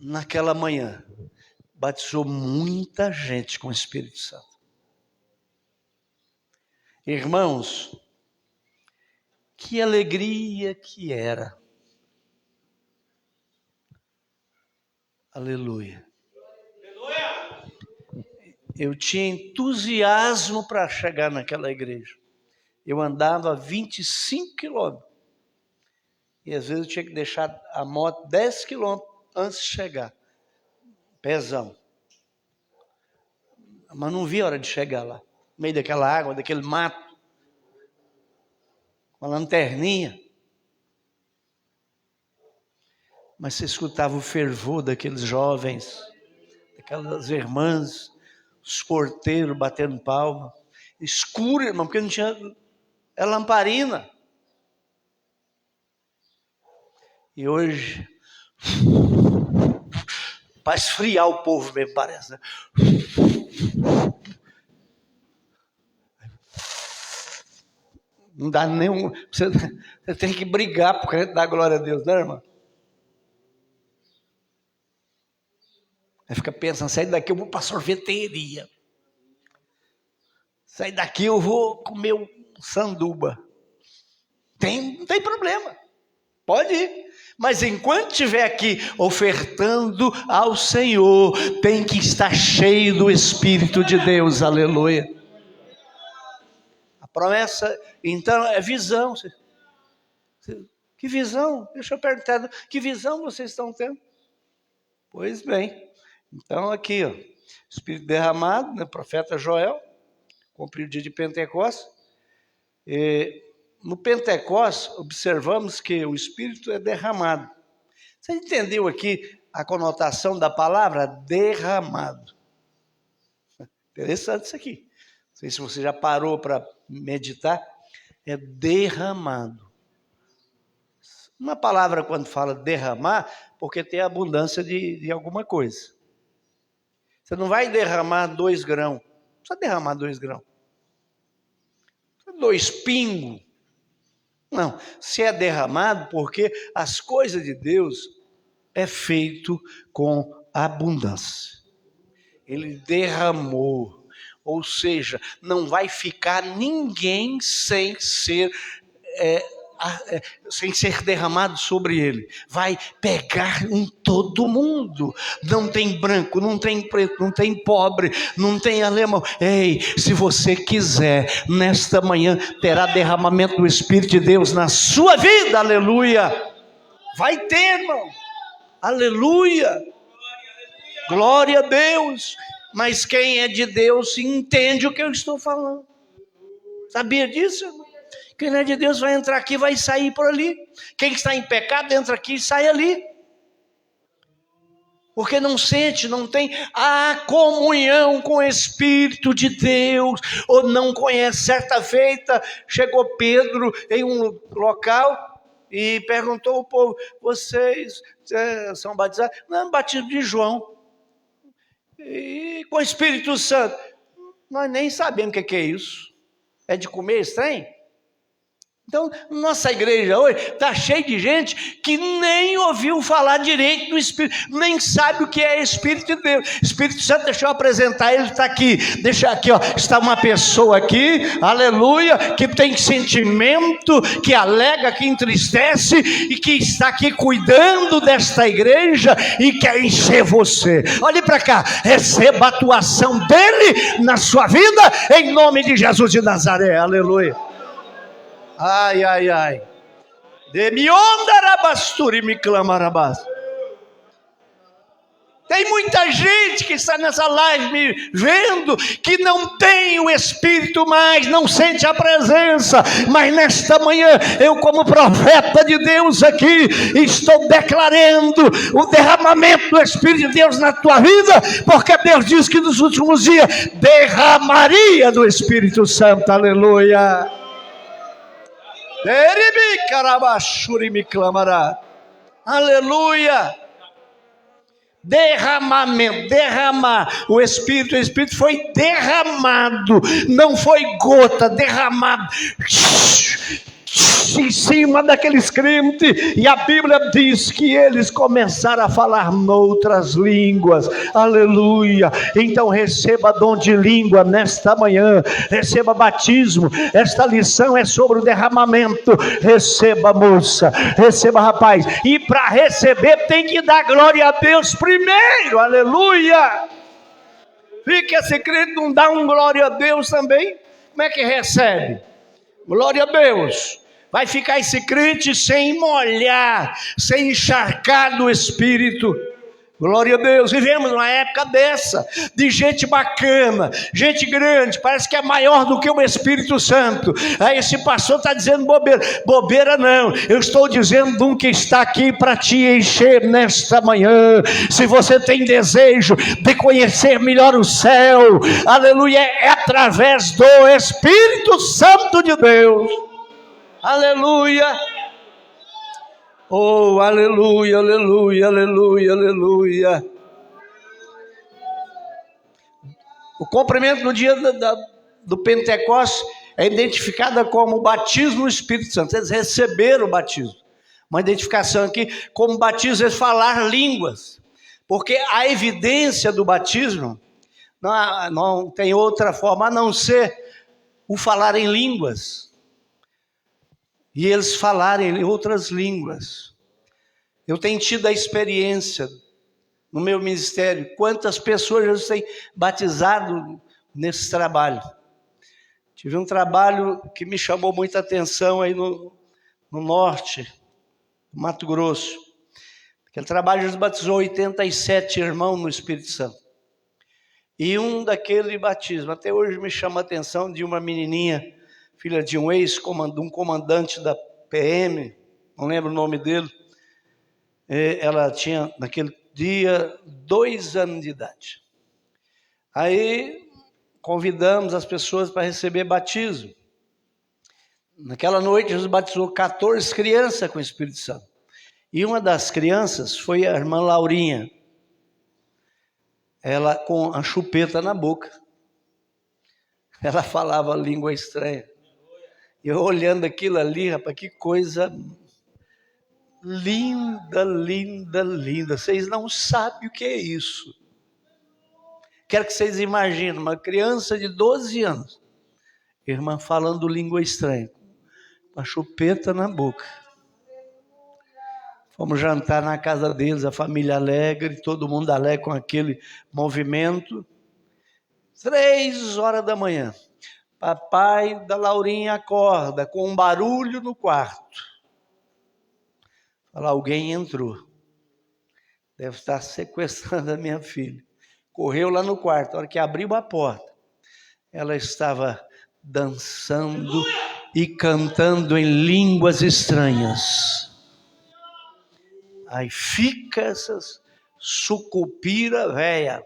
A: Naquela manhã, batizou muita gente com o Espírito Santo. Irmãos, que alegria que era. Aleluia. Eu tinha entusiasmo para chegar naquela igreja. Eu andava 25 quilômetros. E às vezes eu tinha que deixar a moto 10 quilômetros antes de chegar. Pezão. Mas não vi a hora de chegar lá. No meio daquela água, daquele mato. Com a lanterninha. Mas você escutava o fervor daqueles jovens, daquelas irmãs, os porteiros batendo palma. Escuro, irmão, porque não tinha... É lamparina. E hoje... para esfriar o povo mesmo, parece, né? Não dá nenhum... Você tem que brigar por dar glória a Deus, né, irmão? Aí fica pensando, sair daqui eu vou para sorveteria. Sair daqui eu vou comer um sanduba. Não tem problema. Pode ir. Mas enquanto estiver aqui ofertando ao Senhor, tem que estar cheio do Espírito de Deus. Aleluia. A promessa, então, é visão. Que visão? Deixa eu perguntar. Que visão vocês estão tendo? Pois bem. Então aqui, ó, Espírito derramado, né, profeta Joel, cumpriu o dia de Pentecostes. No Pentecostes, observamos que o Espírito é derramado. Você entendeu aqui a conotação da palavra derramado? Interessante isso aqui. Não sei se você já parou para meditar. É derramado. Uma palavra, quando fala derramar, porque tem abundância de alguma coisa. Você não vai derramar 2 grãos. Não precisa derramar 2 grãos. 2 pingos. Não, se é derramado, porque as coisas de Deus é feito com abundância. Ele derramou, ou seja, não vai ficar ninguém sem ser derramado sobre ele. Vai pegar em todo mundo. Não tem branco, não tem preto, não tem pobre, não tem alemão. Ei, se você quiser, nesta manhã terá derramamento do Espírito de Deus na sua vida. Aleluia. Vai ter, irmão. Aleluia. Glória a Deus. Mas quem é de Deus entende o que eu estou falando. Sabia disso, irmão? Quem não é de Deus vai entrar aqui e vai sair por ali. Quem está em pecado entra aqui e sai ali. Porque não sente, não tem a comunhão com o Espírito de Deus. Ou não conhece. Certa feita chegou Pedro em um local e perguntou ao povo: vocês são batizados? Não, batismo de João. E com o Espírito Santo. Nós nem sabemos o que é isso. É de comer estranho? Então, nossa igreja hoje está cheia de gente que nem ouviu falar direito do Espírito, nem sabe o que é Espírito de Deus. Espírito Santo, deixa eu apresentar, ele está aqui. Deixa aqui, ó, está uma pessoa aqui, aleluia, que tem sentimento, que alega, que entristece e que está aqui cuidando desta igreja e quer encher você. Olhe para cá, receba a atuação dele na sua vida, em nome de Jesus de Nazaré, aleluia. Ai, ai, ai. Demiondarabasturi me clamarabas. Tem muita gente que está nessa live me vendo, que não tem o Espírito mais, não sente a presença. Mas nesta manhã, eu como profeta de Deus aqui, estou declarando o derramamento do Espírito de Deus na tua vida, porque Deus diz que nos últimos dias derramaria do Espírito Santo, aleluia. Aleluia. Derramamento, derramar o Espírito foi derramado, não foi gota, derramado em cima daqueles crentes, e a Bíblia diz que eles começaram a falar noutras línguas, aleluia. Então receba dom de língua nesta manhã, receba batismo. Esta lição é sobre o derramamento. Receba, moça, receba, rapaz, e para receber tem que dar glória a Deus primeiro, aleluia. Fica esse crente, não dá um glória a Deus também? Como é que recebe? Glória a Deus. Vai ficar esse crente sem molhar, sem encharcar do Espírito. Glória a Deus. Vivemos uma época dessa, de gente bacana, gente grande, parece que é maior do que o Espírito Santo. Aí esse pastor está dizendo bobeira. Bobeira não, eu estou dizendo um que está aqui para te encher nesta manhã. Se você tem desejo de conhecer melhor o céu, aleluia, é através do Espírito Santo de Deus. Aleluia. Oh, aleluia, aleluia, aleluia, aleluia. O cumprimento no dia do Pentecostes é identificada como o batismo no Espírito Santo. Eles receberam o batismo. Uma identificação aqui como batismo é falar línguas. Porque a evidência do batismo não tem outra forma a não ser o falar em línguas. E eles falarem em outras línguas. Eu tenho tido a experiência no meu ministério, quantas pessoas já têm batizado nesse trabalho. Tive um trabalho que me chamou muita atenção aí no norte, no Mato Grosso. Aquele trabalho já batizou 87 irmãos no Espírito Santo. E um daquele batismo, até hoje me chama a atenção, de uma menininha, filha de um um comandante da PM, não lembro o nome dele. Ela tinha, naquele dia, 2 anos de idade. Aí, convidamos as pessoas para receber batismo. Naquela noite, Jesus batizou 14 crianças com o Espírito Santo. E uma das crianças foi a irmã Laurinha. Ela com a chupeta na boca. Ela falava língua estranha. Eu olhando aquilo ali, rapaz, que coisa linda, linda, linda. Vocês não sabem o que é isso. Quero que vocês imaginem uma criança de 12 anos, irmã falando língua estranha, com a chupeta na boca. Fomos jantar na casa deles, a família alegre, todo mundo alegre com aquele movimento. 3 horas da manhã. Papai da Laurinha acorda com um barulho no quarto. Fala, alguém entrou. Deve estar sequestrando a minha filha. Correu lá no quarto. A hora que abriu a porta, ela estava dançando e cantando em línguas estranhas. Aí fica essas sucupira véia.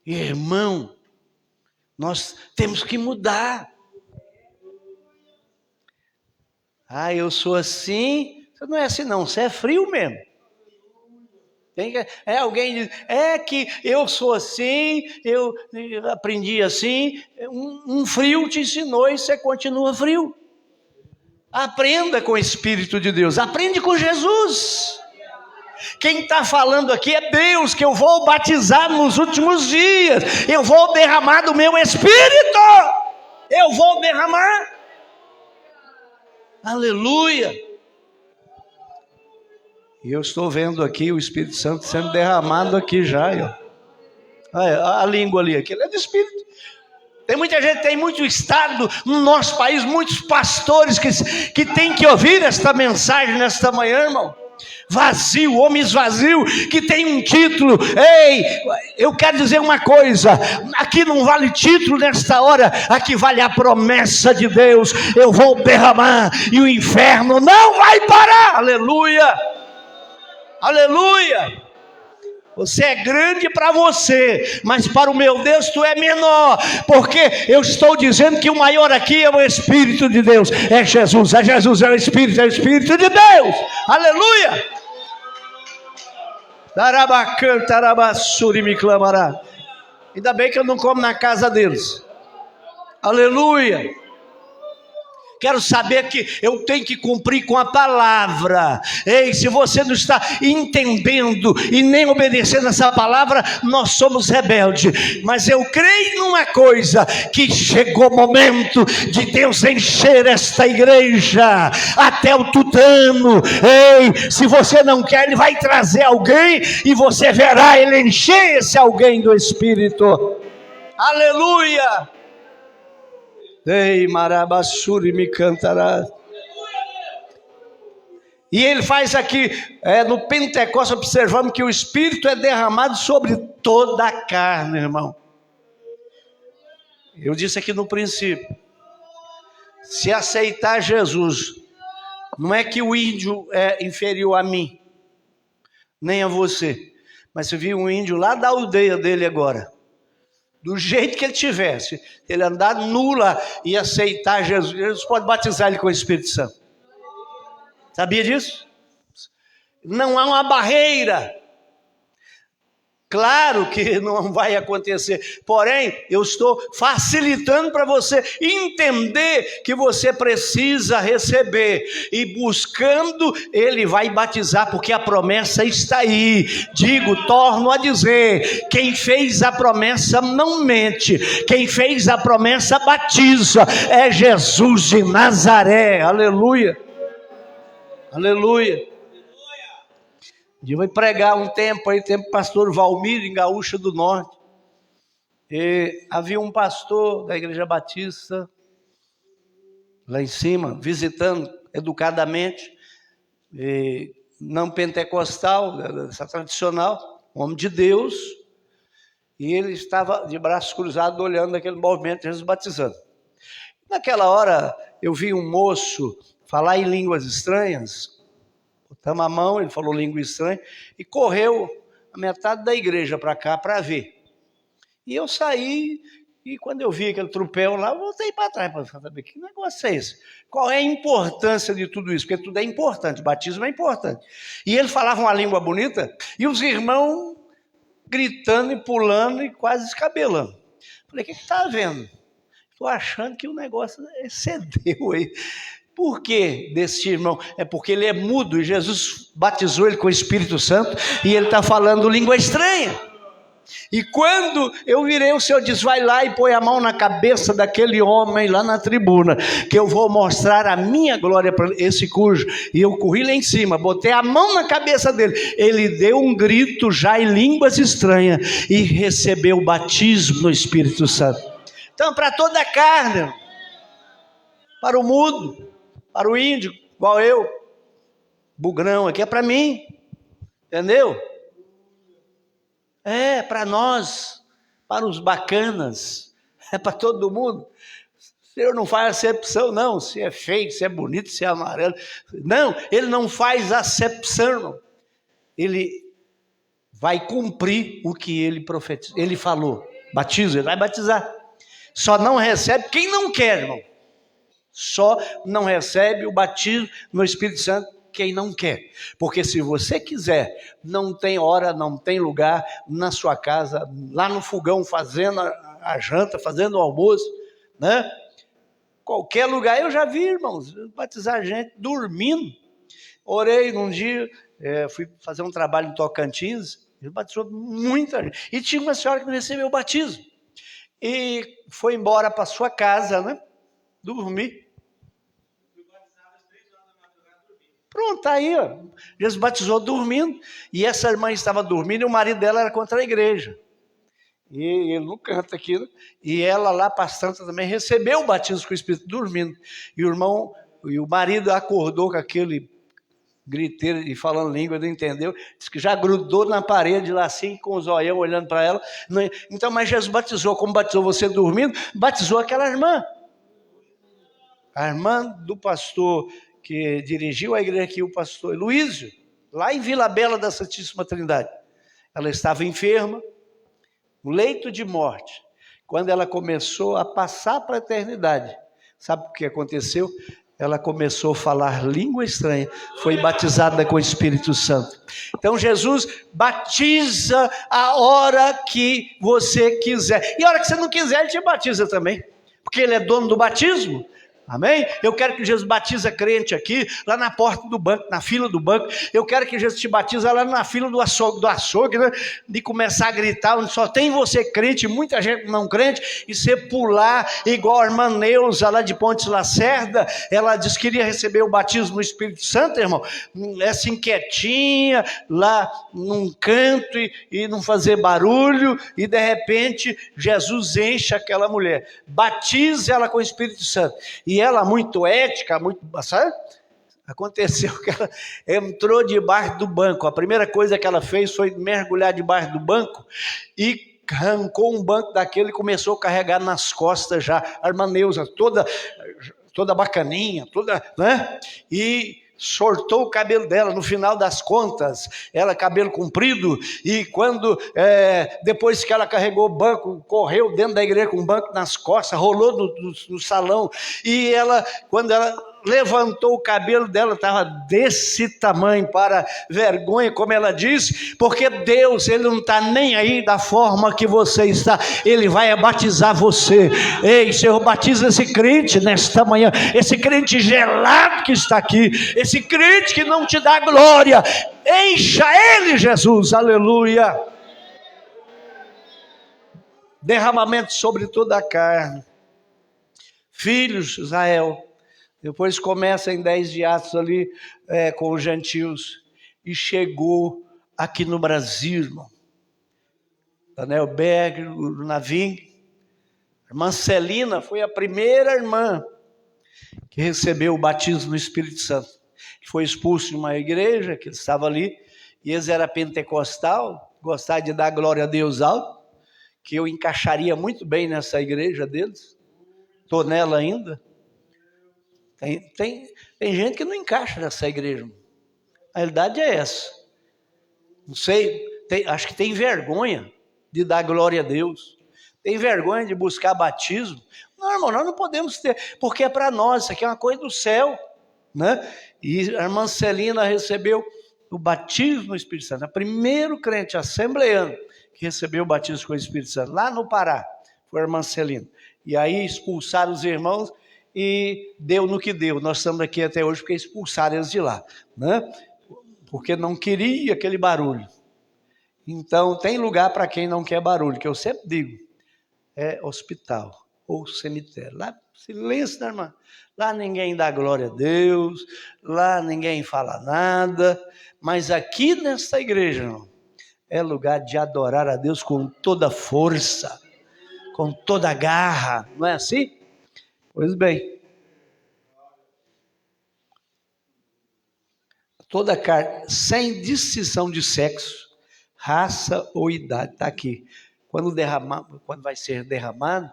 A: Irmão, nós temos que mudar. Eu sou assim. Você não é assim não, você é frio mesmo. Alguém diz, é que eu sou assim, eu aprendi assim. Um frio te ensinou e você continua frio. Aprenda com o Espírito de Deus, aprende com Jesus. Quem está falando aqui é Deus, que eu vou batizar nos últimos dias. Eu vou derramar do meu Espírito. Eu vou derramar. Aleluia. E eu estou vendo aqui o Espírito Santo sendo derramado aqui já. Ó. A língua ali, aquilo é do Espírito. Tem muita gente, tem muito estado no nosso país, muitos pastores que tem que ouvir esta mensagem nesta manhã, irmão. Vazio, homens vazios, que tem um título. Ei, eu quero dizer uma coisa, aqui não vale título nesta hora, aqui vale a promessa de Deus. Eu vou derramar e o inferno não vai parar. Aleluia, aleluia. Você é grande para você, mas para o meu Deus tu é menor, porque eu estou dizendo que o maior aqui é o Espírito de Deus, é Jesus, é o Espírito de Deus, aleluia. Tarabacan, tarabassuri me clamará. Ainda bem que eu não como na casa deles, aleluia. Quero saber que eu tenho que cumprir com a palavra. Ei, se você não está entendendo e nem obedecendo essa palavra, nós somos rebeldes. Mas eu creio numa coisa, que chegou o momento de Deus encher esta igreja até o tutano. Ei, se você não quer, Ele vai trazer alguém e você verá Ele encher esse alguém do Espírito. Aleluia. Ei, marabassuri me cantará. E ele faz aqui, no Pentecostes, observamos que o Espírito é derramado sobre toda a carne, irmão. Eu disse aqui no princípio, se aceitar Jesus, não é que o índio é inferior a mim, nem a você, mas você viu um índio lá da aldeia dele agora, do jeito que ele tivesse, ele andar nula e aceitar Jesus, Jesus pode batizar ele com o Espírito Santo. Sabia disso? Não há uma barreira. Claro que não vai acontecer, porém eu estou facilitando para você entender que você precisa receber, e buscando Ele vai batizar, porque a promessa está aí. Torno a dizer, quem fez a promessa não mente, quem fez a promessa batiza, é Jesus de Nazaré. Aleluia, aleluia. Eu vou pregar um tempo aí, pastor Valmir, em Gaúcha do Norte. E havia um pastor da Igreja Batista, lá em cima, visitando educadamente, não pentecostal, essa tradicional, homem de Deus, e ele estava de braços cruzados, olhando aquele movimento de Jesus batizando. Naquela hora, eu vi um moço falar em línguas estranhas. Botamos a mão, ele falou língua estranha, e correu a metade da igreja para cá para ver. E eu saí, e quando eu vi aquele tropel lá, eu voltei para trás para saber que negócio é esse. Qual é a importância de tudo isso? Porque tudo é importante, batismo é importante. E ele falava uma língua bonita, e os irmãos gritando e pulando e quase descabelando. Falei, o que está havendo? Estou achando que o negócio excedeu aí. Por que desse irmão? É porque ele é mudo e Jesus batizou ele com o Espírito Santo e ele está falando língua estranha. E quando eu virei, o Senhor diz, vai lá e põe a mão na cabeça daquele homem lá na tribuna, que eu vou mostrar a minha glória para esse cujo. E eu corri lá em cima, botei a mão na cabeça dele, ele deu um grito já em línguas estranhas e recebeu o batismo no Espírito Santo. Então, para toda a carne, para o mudo, para o índio, igual eu, bugrão, aqui é para mim, entendeu? É para nós, para os bacanas, é para todo mundo. O Senhor não faz acepção, não, se é feio, se é bonito, se é amarelo. Não, Ele não faz acepção, não. Ele vai cumprir o que Ele profetizou. Ele falou, batiza, Ele vai batizar. Só não recebe quem não quer, irmão. Só não recebe o batismo no Espírito Santo quem não quer. Porque se você quiser, não tem hora, não tem lugar, na sua casa, lá no fogão, fazendo a janta, fazendo o almoço, né? Qualquer lugar. Eu já vi, irmãos, batizar gente dormindo. Orei num dia, fui fazer um trabalho em Tocantins, ele batizou muita gente. E tinha uma senhora que não recebeu o batismo. E foi embora para sua casa, né? Dormir. Pronto, tá aí, ó. Jesus batizou dormindo. E essa irmã estava dormindo e o marido dela era contra a igreja. E ele não canta aquilo. E ela lá, pastanta, também recebeu o batismo com o Espírito dormindo. E o marido acordou com aquele griteiro e falando língua, não entendeu. Diz que já grudou na parede lá assim, com os olhão olhando para ela. Então, mas Jesus batizou, como batizou você dormindo, batizou aquela irmã. A irmã do pastor que dirigiu a igreja aqui, o pastor Luísio, lá em Vila Bela da Santíssima Trindade. Ela estava enferma, no leito de morte. Quando ela começou a passar para a eternidade, sabe o que aconteceu? Ela começou a falar língua estranha, foi batizada com o Espírito Santo. Então Jesus batiza a hora que você quiser. E a hora que você não quiser, Ele te batiza também. Porque Ele é dono do batismo. Amém? Eu quero que Jesus batiza crente aqui, lá na porta do banco, na fila do banco. Eu quero que Jesus te batiza lá na fila do açougue, né? De começar a gritar, onde só tem você crente, muita gente não crente, e você pular, igual a irmã Neuza, lá de Pontes Lacerda. Ela disse que queria receber o batismo no Espírito Santo, irmão. Assim, quietinha, lá num canto, e não fazer barulho, e de repente, Jesus enche aquela mulher, batiza ela com o Espírito Santo. E ela, muito ética, muito, sabe? Aconteceu que ela entrou debaixo do banco. A primeira coisa que ela fez foi mergulhar debaixo do banco e arrancou um banco daquele e começou a carregar nas costas já. A irmã Neuza, toda bacaninha, toda, né? E sortou o cabelo dela. No final das contas, ela cabelo comprido, e quando depois que ela carregou o banco, correu dentro da igreja com o banco nas costas, rolou no salão, e quando ela levantou o cabelo dela, estava desse tamanho, para vergonha, como ela disse, porque Deus, Ele não está nem aí da forma que você está. Ele vai batizar você. Ei, Senhor, batiza esse crente nesta manhã, esse crente gelado que está aqui, esse crente que não te dá glória. Encha ele, Jesus, aleluia. Derramamento sobre toda a carne. Filhos, Israel. Depois começa em 10 de Atos ali, com os gentios, e chegou aqui no Brasil, irmão. Daniel Berg, o Navim, a irmã Celina foi a primeira irmã que recebeu o batismo no Espírito Santo. Foi expulso de uma igreja que estava ali, e eles eram pentecostal, gostavam de dar glória a Deus alto, que eu encaixaria muito bem nessa igreja deles, estou nela ainda. Tem gente que não encaixa nessa igreja. A realidade é essa. Não sei, acho que tem vergonha de dar glória a Deus. Tem vergonha de buscar batismo. Não, irmão, nós não podemos ter, porque é para nós, isso aqui é uma coisa do céu, né? E a irmã Celina recebeu o batismo no Espírito Santo. O primeiro crente assembleano que recebeu o batismo com o Espírito Santo, lá no Pará, foi a irmã Celina. E aí expulsaram os irmãos, e deu no que deu. Nós estamos aqui até hoje porque expulsaram eles de lá, né? Porque não queria aquele barulho. Então tem lugar para quem não quer barulho, que eu sempre digo, é hospital ou cemitério. Lá silêncio, né, irmã? Lá ninguém dá glória a Deus, lá ninguém fala nada, mas aqui nesta igreja, irmão, é lugar de adorar a Deus com toda força, com toda garra, não é assim? Pois bem, toda carne, sem distinção de sexo, raça ou idade, está aqui. Quando vai ser derramado,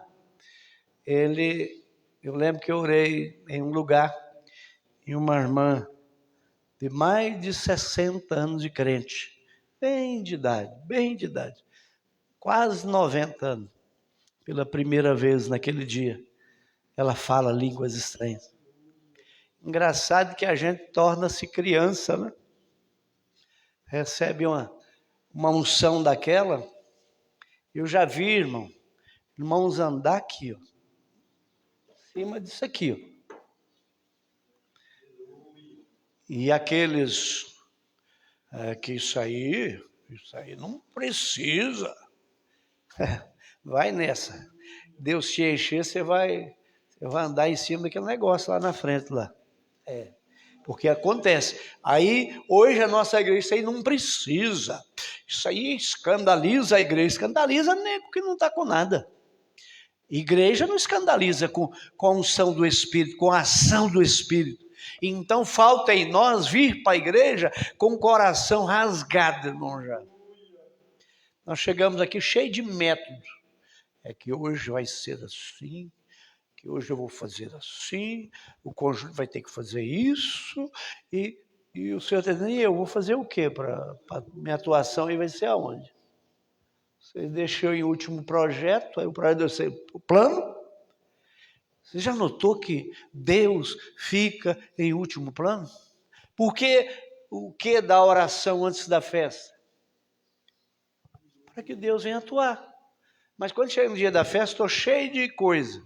A: eu lembro que eu orei em um lugar, e uma irmã de mais de 60 anos de crente, bem de idade, quase 90 anos, pela primeira vez naquele dia, ela fala línguas estranhas. Engraçado que a gente torna-se criança, né? Recebe uma unção daquela. Eu já vi, irmãos andar aqui, ó, em cima disso aqui, ó. E aqueles que isso aí não precisa. Vai nessa. Deus te encher, você vai andar em cima daquele negócio lá na frente lá. Porque acontece. Aí, hoje a nossa igreja, isso aí não precisa. Isso aí escandaliza a igreja. Escandaliza nego que não está com nada. Igreja não escandaliza com a unção do Espírito, com a ação do Espírito. Então falta em nós vir para a igreja com o coração rasgado, irmão já. Nós chegamos aqui cheio de métodos. É que hoje vai ser assim, que hoje eu vou fazer assim, o conjunto vai ter que fazer isso, e o senhor está dizendo, e eu vou fazer o quê para minha atuação aí vai ser aonde? Você deixou em último projeto, aí o projeto deve ser o plano. Você já notou que Deus fica em último plano? Porque o que da oração antes da festa? Para que Deus venha atuar. Mas quando chega no dia da festa, estou cheio de coisa.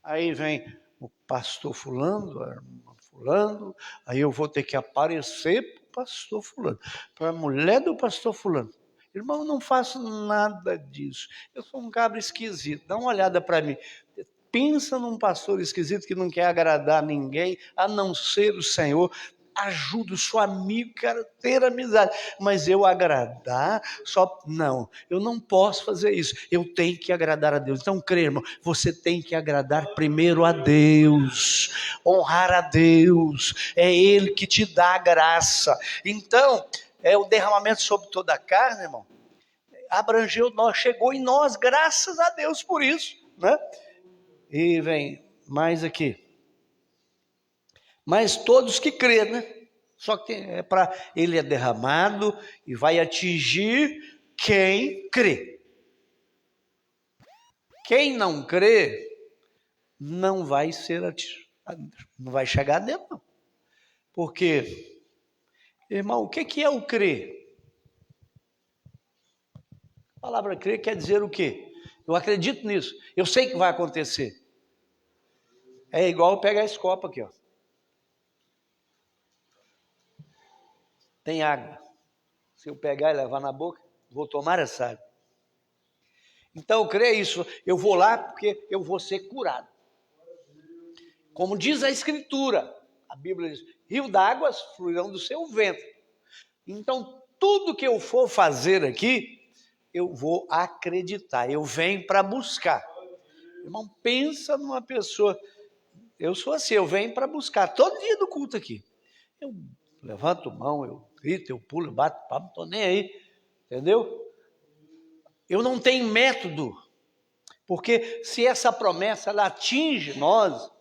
A: Aí vem o pastor fulano, a irmã fulano, aí eu vou ter que aparecer para o pastor fulano, para a mulher do pastor fulano. Irmão, eu não faço nada disso. Eu sou um cabra esquisito. Dá uma olhada para mim. Pensa num pastor esquisito que não quer agradar ninguém, a não ser o Senhor. Ajuda o seu amigo, quero ter amizade. Mas eu agradar, não, eu não posso fazer isso. Eu tenho que agradar a Deus. Então, crê, irmão, você tem que agradar primeiro a Deus, honrar a Deus. É Ele que te dá a graça. Então, o derramamento sobre toda a carne, irmão, abrangeu nós, chegou em nós, graças a Deus por isso, né? E vem mais aqui. Mas todos que crê, né? Só que ele é derramado e vai atingir quem crê. Quem não crê, não vai ser atingido, não vai chegar dentro, não. Porque, irmão, o que é o crer? A palavra crer quer dizer o quê? Eu acredito nisso, eu sei que vai acontecer. É igual pegar esse copo aqui, ó. Tem água. Se eu pegar e levar na boca, vou tomar essa água. Então eu creio isso. Eu vou lá porque eu vou ser curado. Como diz a Escritura, a Bíblia diz, rio d'águas fluirão do seu ventre. Então tudo que eu for fazer aqui, eu vou acreditar. Eu venho para buscar. Irmão, pensa numa pessoa. Eu sou assim, eu venho para buscar. Todo dia do culto aqui. Eu levanto mão, eu grito, eu pulo, eu bato palma, não estou nem aí, entendeu? Eu não tenho método, porque se essa promessa ela atinge nós,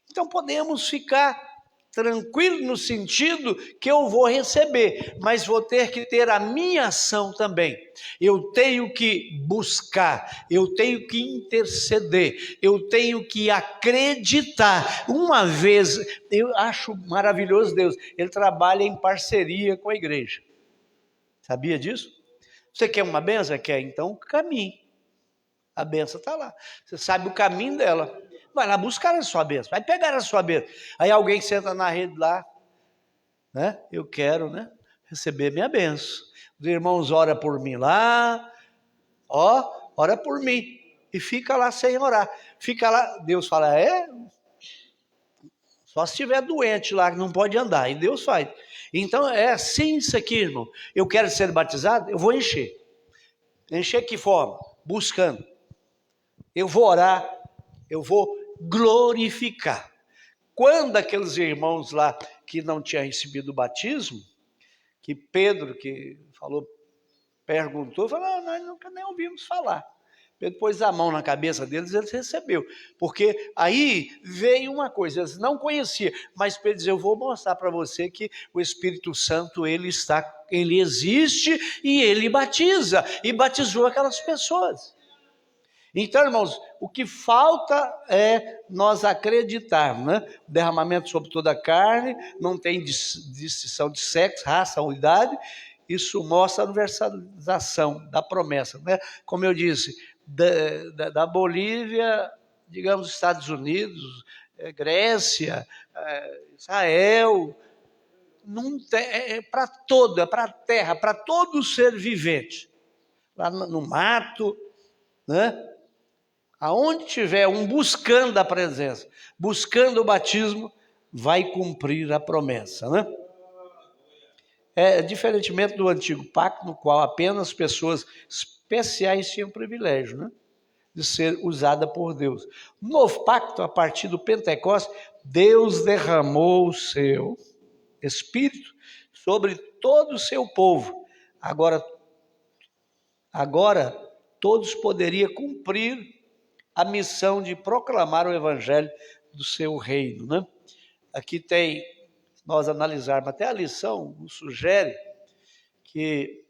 A: então podemos ficar tranquilos no sentido que eu vou receber, mas vou ter que ter a minha ação também. Eu tenho que buscar, eu tenho que interceder, eu tenho que acreditar. Uma vez, eu acho maravilhoso Deus, Ele trabalha em parceria com a igreja. Sabia disso? Você quer uma benção? Quer? Então caminhe. A benção está lá. Você sabe o caminho dela. Vai lá buscar a sua bênção, vai pegar a sua bênção. Aí alguém senta na rede lá, né? Eu quero, né? Receber minha bênção. Os irmãos oram por mim lá, ora por mim. E fica lá sem orar. Fica lá, Deus fala, só se estiver doente lá, que não pode andar. E Deus faz. Então é assim isso aqui, irmão. Eu quero ser batizado, eu vou encher. Encher que forma? Buscando. Eu vou orar, eu vou glorificar. Quando aqueles irmãos lá que não tinham recebido o batismo, que Pedro que perguntou, falou, nós nunca nem ouvimos falar. Pedro pôs a mão na cabeça deles, eles recebeu. Porque aí veio uma coisa, eles não conheciam, mas Pedro disse, eu vou mostrar para você que o Espírito Santo, ele existe e ele batiza. E batizou aquelas pessoas. Então, irmãos, o que falta é nós acreditarmos, né? Derramamento sobre toda a carne, não tem distinção de sexo, raça ou idade. Isso mostra a universalização da promessa, né? Como eu disse, da Bolívia, digamos, Estados Unidos, Grécia, Israel, não tem, é para todo, é para a terra, para todo ser vivente. Lá no mato, né? Aonde tiver um buscando a presença, buscando o batismo, vai cumprir a promessa, né? Diferentemente do antigo pacto, no qual apenas pessoas especiais tinham privilégio, né, de ser usada por Deus. No novo pacto, a partir do Pentecostes, Deus derramou o seu Espírito sobre todo o seu povo. Agora todos poderiam cumprir a missão de proclamar o evangelho do seu reino, né? Aqui tem, se nós analisarmos até a lição, nos sugere que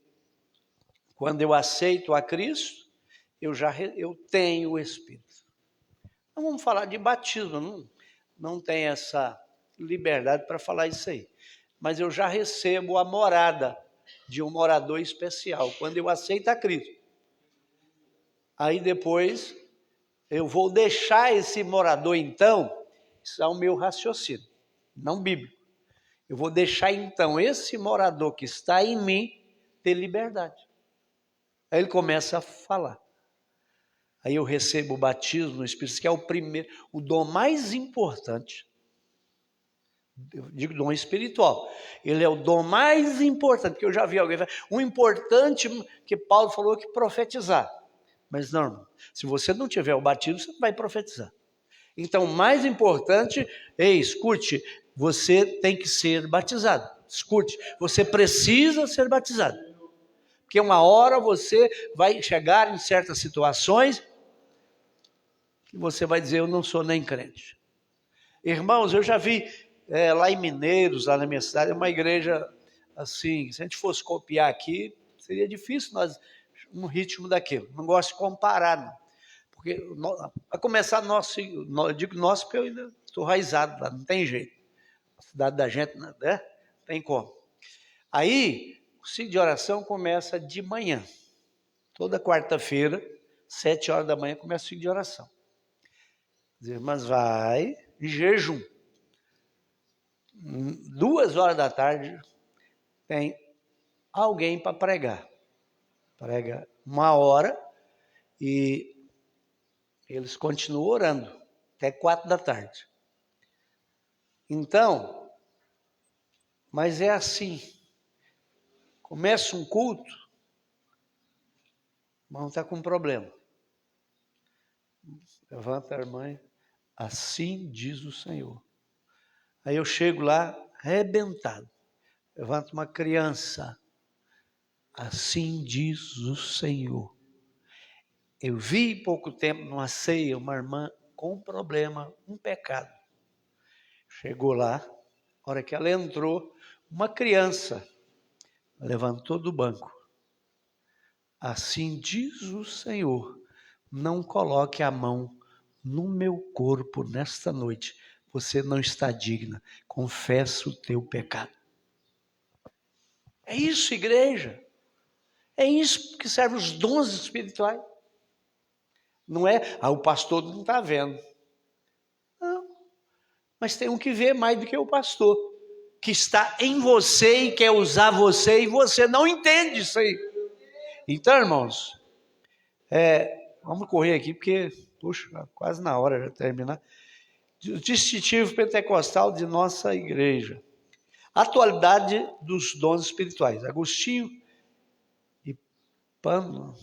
A: quando eu aceito a Cristo, eu tenho o Espírito. Não vamos falar de batismo, não tem essa liberdade para falar isso aí. Mas eu já recebo a morada de um morador especial, quando eu aceito a Cristo. Aí depois eu vou deixar esse morador, então, isso é o meu raciocínio, não bíblico. Eu vou deixar, então, esse morador que está em mim ter liberdade. Aí ele começa a falar. Aí eu recebo o batismo no Espírito, que é o primeiro, o dom mais importante. Eu digo dom espiritual. Ele é o dom mais importante, porque eu já vi alguém falar, o importante que Paulo falou que profetizar. Mas não, se você não tiver o batismo, você não vai profetizar. Então, o mais importante, escute, você tem que ser batizado. Escute, você precisa ser batizado. Porque uma hora você vai chegar em certas situações que você vai dizer, eu não sou nem crente. Irmãos, eu já vi lá em Mineiros, lá na minha cidade, uma igreja assim, se a gente fosse copiar aqui, seria difícil nós, um ritmo daquilo. Não gosto de comparar, não. Porque vai começar eu digo nosso porque eu ainda estou raizado lá, não tem jeito. A cidade da gente, né? Tem como. Aí, o ciclo de oração começa de manhã. Toda quarta-feira, 7 horas da manhã, começa o ciclo de oração. As irmãs vai em jejum. 2 horas da tarde, tem alguém para pregar. Prega 1 hora e eles continuam orando até 4 da tarde. Então, mas é assim. Começa um culto, mas não está com problema. Levanta a irmã, assim diz o Senhor. Aí eu chego lá, arrebentado. Levanto uma criança, assim diz o Senhor. Eu vi pouco tempo numa ceia uma irmã com um problema, um pecado. Chegou lá, a hora que ela entrou, uma criança levantou do banco. Assim diz o Senhor, não coloque a mão no meu corpo nesta noite. Você não está digna. Confessa o teu pecado. É isso, igreja. É isso que serve os dons espirituais. Não é, o pastor não está vendo. Não. Mas tem um que vê mais do que o pastor, que está em você e quer usar você, e você não entende isso aí. Então, irmãos, vamos correr aqui, porque, puxa, quase na hora de terminar. O distintivo pentecostal de nossa igreja. Atualidade dos dons espirituais. Agostinho e Pano,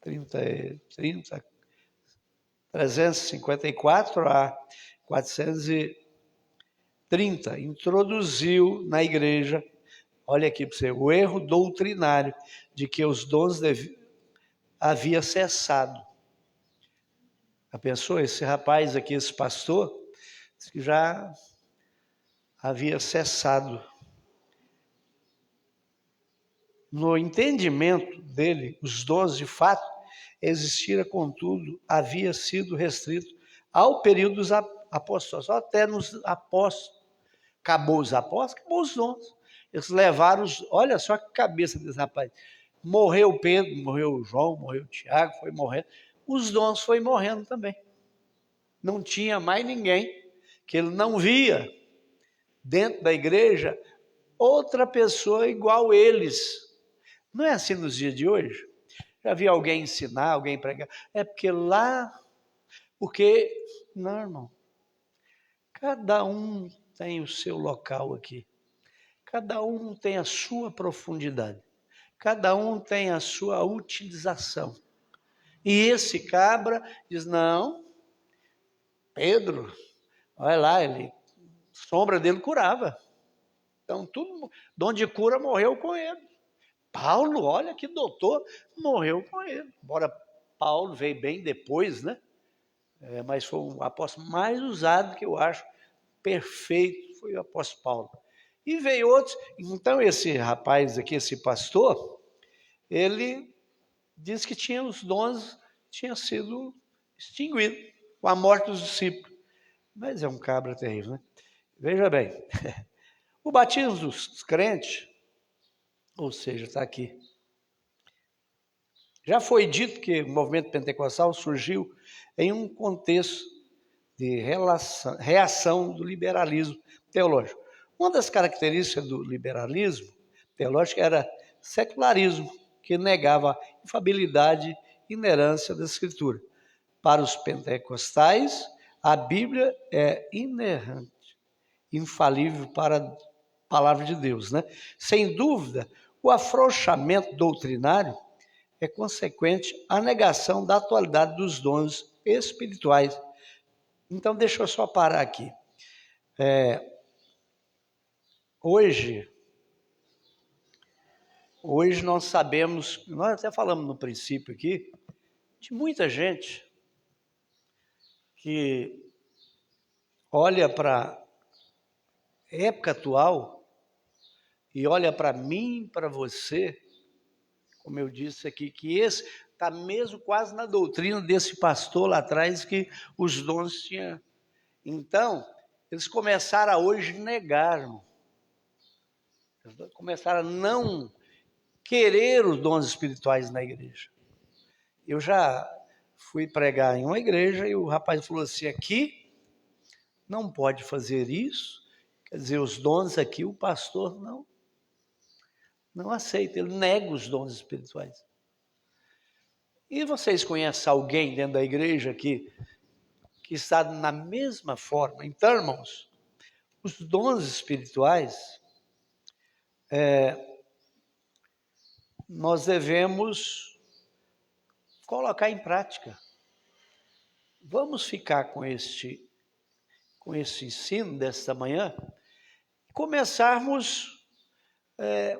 A: 354 a 430, introduziu na igreja, olha aqui para você, o erro doutrinário de que os dons havia cessado. A pessoa, esse rapaz aqui, esse pastor, disse que já havia cessado. No entendimento dele, os dons de fato existira, contudo, havia sido restrito ao período dos apóstolos. Só até nos apóstolos. Acabou os apóstolos, acabou os dons. Eles levaram os... Olha só que cabeça desse rapaz. Morreu Pedro, morreu João, morreu Tiago, foi morrendo. Os dons foi morrendo também. Não tinha mais ninguém que ele não via dentro da igreja outra pessoa igual eles. Não é assim nos dias de hoje? Já vi alguém ensinar, alguém pregar? É porque lá... Porque, não, irmão. Cada um tem o seu local aqui. Cada um tem a sua profundidade. Cada um tem a sua utilização. E esse cabra diz, não, Pedro, olha lá, ele, sombra dele curava. Então, tudo, dom de cura morreu com ele. Paulo, olha que doutor, morreu com ele. Embora Paulo veio bem depois, né? Mas foi um apóstolo mais usado, que eu acho perfeito, foi o apóstolo Paulo. E veio outros. Então, esse rapaz aqui, esse pastor, ele diz que tinha os dons, tinha sido extinguido com a morte dos discípulos. Mas é um cabra terrível, né? Veja bem, o batismo dos crentes, ou seja, está aqui. Já foi dito que o movimento pentecostal surgiu em um contexto de reação do liberalismo teológico. Uma das características do liberalismo teológico era secularismo, que negava a infalibilidade e inerância da Escritura. Para os pentecostais, a Bíblia é inerrante, infalível para a palavra de Deus, né? Sem dúvida, o afrouxamento doutrinário é consequente à negação da atualidade dos dons espirituais. Então, deixa eu só parar aqui. Hoje nós sabemos, nós até falamos no princípio aqui, de muita gente que olha para a época atual e olha para mim, para você, como eu disse aqui, que esse está mesmo quase na doutrina desse pastor lá atrás, que os dons tinham. Então, eles começaram a hoje negar, irmão. Eles começaram a não querer os dons espirituais na igreja. Eu já fui pregar em uma igreja e o rapaz falou assim, aqui não pode fazer isso, quer dizer, os dons aqui o pastor não aceita, ele nega os dons espirituais. E vocês conhecem alguém dentro da igreja que está na mesma forma? Então, irmãos, os dons espirituais, nós devemos colocar em prática. Vamos ficar com esse ensino desta manhã, começarmos a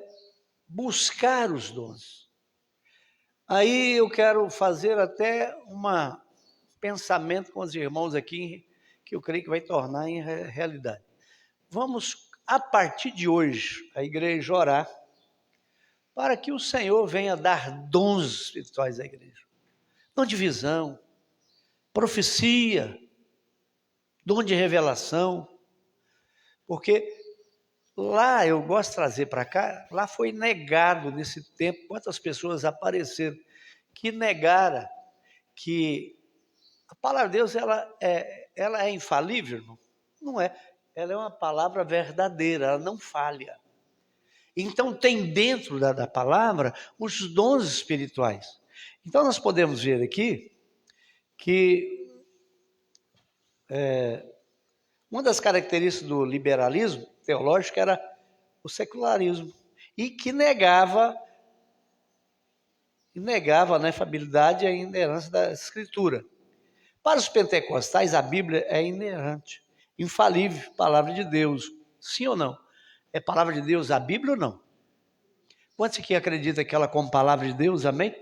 A: buscar os dons. Aí eu quero fazer até um pensamento com os irmãos aqui, que eu creio que vai tornar em realidade. Vamos, a partir de hoje, a igreja orar, para que o Senhor venha dar dons espirituais à igreja. Dom de visão, profecia, dom de revelação, porque lá, eu gosto de trazer para cá, lá foi negado nesse tempo, quantas pessoas apareceram que negaram que a palavra de Deus ela é infalível, irmão? Não é. Ela é uma palavra verdadeira, ela não falha. Então tem dentro da palavra os dons espirituais. Então nós podemos ver aqui que uma das características do liberalismo teológico era o secularismo, e que negava a inefabilidade e a inerância da Escritura. Para os pentecostais, a Bíblia é inerrante, infalível, palavra de Deus. Sim ou não? É palavra de Deus a Bíblia ou não? Quantos aqui acredita que ela é como palavra de Deus, amém?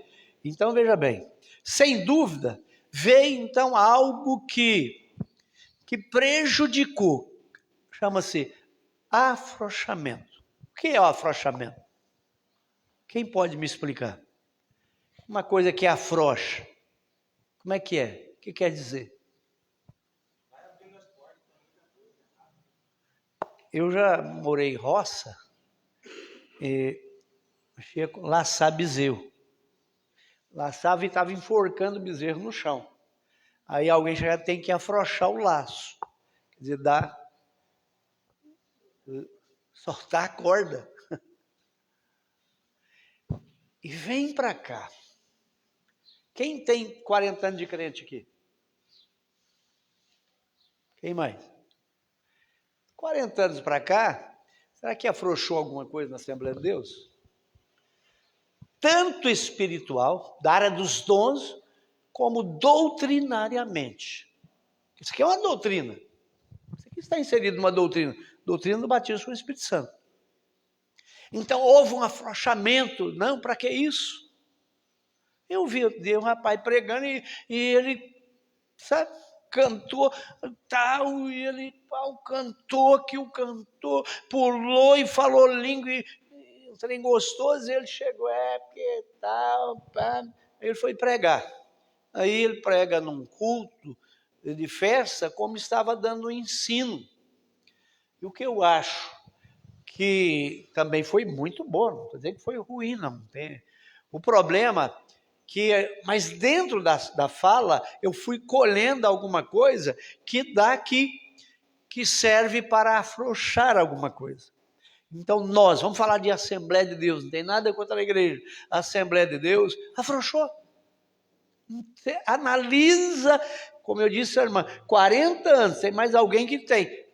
A: Então veja bem, sem dúvida, veio então algo que prejudicou, chama-se afrouxamento. O que é o afrouxamento? Quem pode me explicar? uma coisa que afrouxa. Como é que é? O que quer dizer? Eu já morei em roça, e achei laçar bezerro. Laçava e estava enforcando o bezerro no chão. Aí alguém já tem que afrouxar o laço. Quer dizer, soltar a corda. E vem para cá. Quem tem 40 anos de crente aqui? Quem mais? 40 anos para cá, será que afrouxou alguma coisa na Assembleia de Deus? Tanto espiritual, da área dos dons, como doutrinariamente. Isso aqui é uma doutrina. Isso aqui está inserido numa doutrina. Doutrina do batismo com o Espírito Santo. Então houve um afrouxamento. Não, para que isso? Eu vi um rapaz pregando e ele, sabe, cantou tal, e ele cantou que o cantor pulou e falou língua, e o trem gostoso, e ele chegou, porque tal, pá. Ele foi pregar. Aí ele prega num culto de festa, como estava dando um ensino. E o que eu acho que também foi muito bom, não estou dizendo que foi ruim, não tem. O problema mas dentro da fala, eu fui colhendo alguma coisa que serve para afrouxar alguma coisa. Então vamos falar de Assembleia de Deus, não tem nada contra a igreja. A Assembleia de Deus afrouxou. Você analisa, como eu disse, a irmã, 40 anos, tem mais alguém que tem.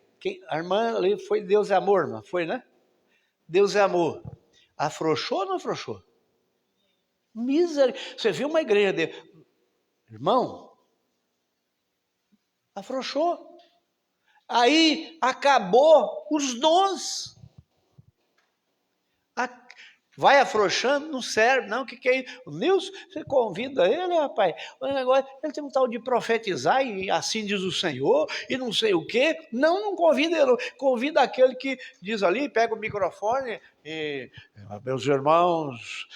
A: A irmã ali foi Deus é amor, não foi, né? Deus é amor. Afrouxou ou não afrouxou? Misericórdia. Você viu uma igreja de irmão? Afrouxou. Aí acabou os dons. Vai afrouxando, não serve, não. O que é isso? O Nilson, você convida ele, rapaz. O negócio, ele tem um tal de profetizar, e assim diz o Senhor, e não sei o quê. Não convida ele. Convida aquele que diz ali, pega o microfone, e meus irmãos,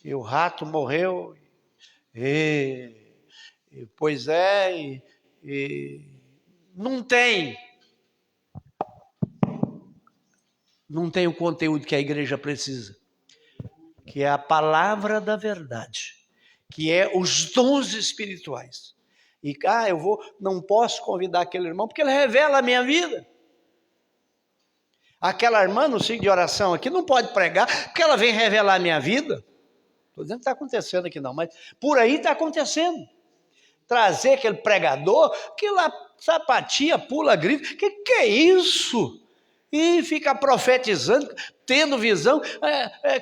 A: e o rato morreu, pois é, não tem o conteúdo que a igreja precisa, que é a palavra da verdade, que é os dons espirituais. E não posso convidar aquele irmão, porque ele revela a minha vida. Aquela irmã no ciclo de oração aqui não pode pregar, porque ela vem revelar a minha vida. Estou dizendo que está acontecendo aqui não, mas por aí está acontecendo. Trazer aquele pregador, que lá sapatia, pula, grita, que é isso? E fica profetizando, tendo visão,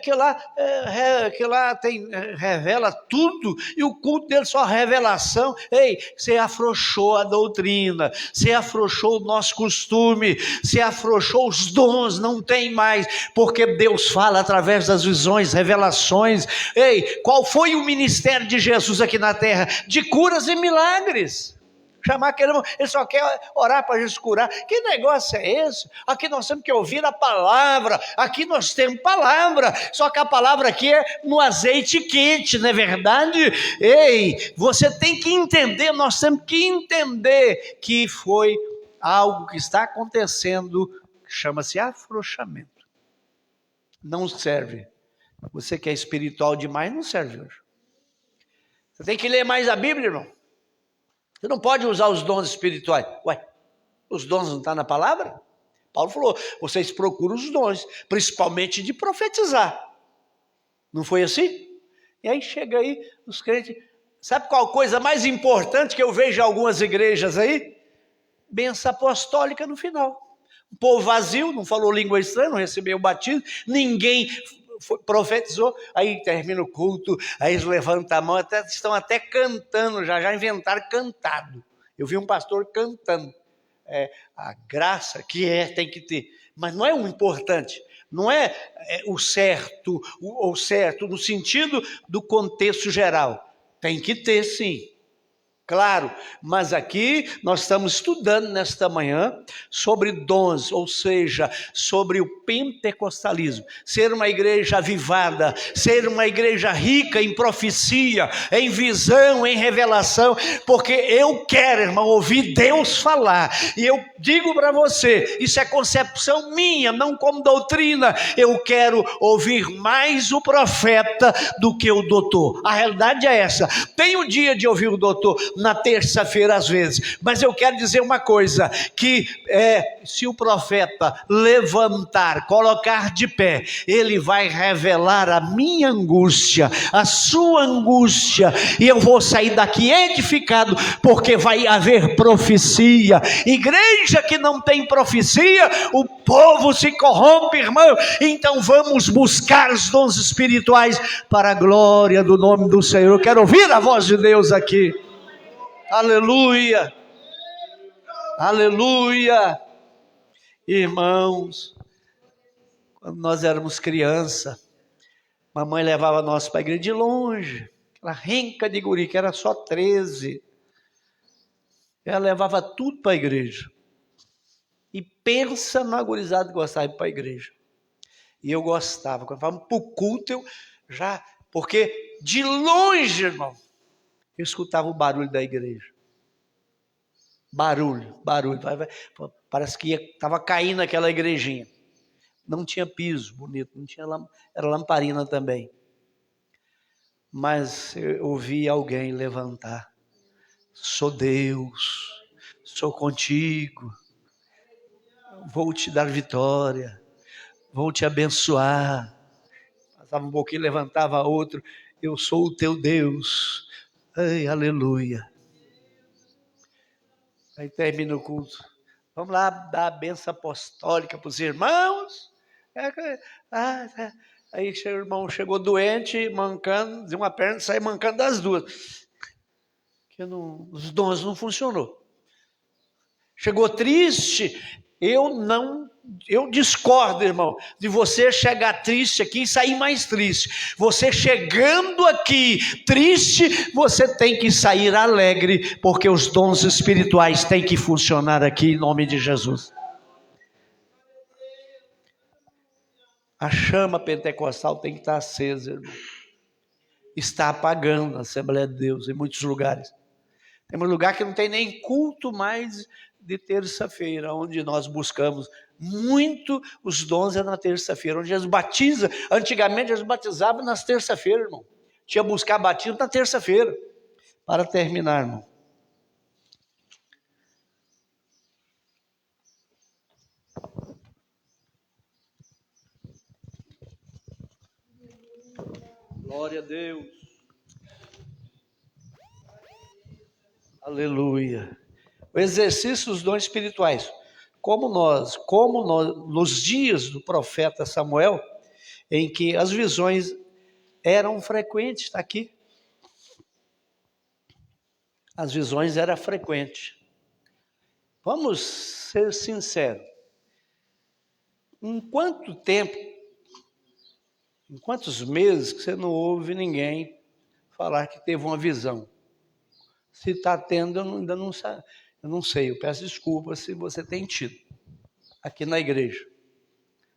A: que lá revela tudo, e o culto dele só revelação. Ei, você afrouxou a doutrina, você afrouxou o nosso costume, você afrouxou os dons, não tem mais, porque Deus fala através das visões, revelações. Ei, qual foi o ministério de Jesus aqui na terra? De curas e milagres. Chamar aquele irmão, ele só quer orar para Jesus curar. Que negócio é esse? Aqui nós temos que ouvir a palavra. Aqui nós temos palavra. Só que a palavra aqui é no azeite quente, não é verdade? Ei, você tem que entender, nós temos que entender que foi algo que está acontecendo, que chama-se afrouxamento. Não serve. Você que é espiritual demais, não serve hoje. Você tem que ler mais a Bíblia, irmão. Você não pode usar os dons espirituais. Os dons não estão na palavra? Paulo falou, vocês procuram os dons, principalmente de profetizar. Não foi assim? E aí chega aí os crentes. Sabe qual coisa mais importante que eu vejo em algumas igrejas aí? Bênção apostólica no final. O povo vazio, não falou língua estranha, não recebeu o batismo, ninguém profetizou, aí termina o culto, aí eles levantam a mão, estão até cantando, já inventaram cantado. Eu vi um pastor cantando. A graça que tem que ter, mas não é o importante, não é o certo, ou certo no sentido do contexto geral. Tem que ter sim, Claro, mas aqui nós estamos estudando nesta manhã sobre dons, ou seja, sobre o pentecostalismo. Ser uma igreja avivada, ser uma igreja rica em profecia, em visão, em revelação, porque eu quero, irmão, ouvir Deus falar. E eu digo para você, isso é concepção minha, não como doutrina. Eu quero ouvir mais o profeta do que o doutor. A realidade é essa. Tem o dia de ouvir o doutor na terça-feira às vezes, mas eu quero dizer uma coisa, que se o profeta levantar, colocar de pé, ele vai revelar a minha angústia, a sua angústia, e eu vou sair daqui edificado, porque vai haver profecia. Igreja que não tem profecia, o povo se corrompe, irmão. Então vamos buscar os dons espirituais para a glória do nome do Senhor. Eu quero ouvir a voz de Deus aqui. Aleluia, aleluia. Irmãos, quando nós éramos criança, mamãe levava nós para a igreja de longe, aquela renca de guri, que era só 13. Ela levava tudo para a igreja. E pensa na gurizada que gostava de ir para a igreja. E eu gostava, quando falava para o culto, eu já, porque de longe, irmão, eu escutava o barulho da igreja. Barulho. Parece que estava caindo aquela igrejinha. Não tinha piso bonito, não tinha era lamparina também. Mas eu ouvi alguém levantar. Sou Deus, sou contigo, vou te dar vitória, vou te abençoar. Passava um pouquinho, levantava outro. Eu sou o teu Deus. Ai, aleluia. Aí termina o culto. Vamos lá dar a bênção apostólica para os irmãos. Aí o irmão chegou doente, mancando de uma perna, saiu mancando das duas. Que os dons não funcionou. Chegou triste. Eu discordo, irmão, de você chegar triste aqui e sair mais triste. Você chegando aqui triste, você tem que sair alegre, porque os dons espirituais têm que funcionar aqui em nome de Jesus. A chama pentecostal tem que estar acesa, irmão. Está apagando a Assembleia de Deus em muitos lugares. Tem um lugar que não tem nem culto mais de terça-feira, onde nós buscamos muito os dons na terça-feira, onde Jesus batiza. Antigamente Jesus batizava nas terça-feiras, irmão. Tinha buscar batismo na terça-feira. Para terminar, irmão. Glória a Deus. Aleluia. O exercício dos dons espirituais. Como nós, nos dias do profeta Samuel, em que as visões eram frequentes, está aqui. As visões eram frequentes. Vamos ser sinceros. Em quanto tempo, em quantos meses que você não ouve ninguém falar que teve uma visão? Se está tendo, ainda não sabe. Eu não sei, eu peço desculpa se você tem tido. Aqui na igreja.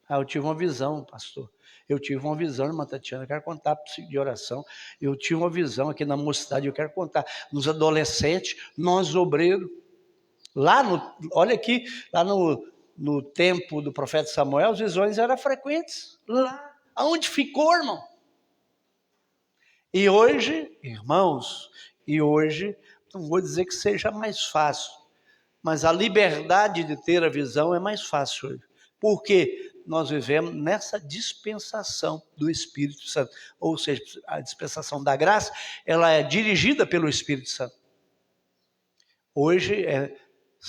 A: Eu tive uma visão, pastor. Eu tive uma visão, irmã Tatiana, eu quero contar de oração. Eu tive uma visão aqui na mocidade, eu quero contar. Nos adolescentes, nós obreiros. Olha aqui, lá no tempo do profeta Samuel, as visões eram frequentes. Lá, aonde ficou, irmão? E hoje, irmãos, não vou dizer que seja mais fácil, mas a liberdade de ter a visão é mais fácil hoje. Porque nós vivemos nessa dispensação do Espírito Santo. Ou seja, a dispensação da graça, ela é dirigida pelo Espírito Santo. Hoje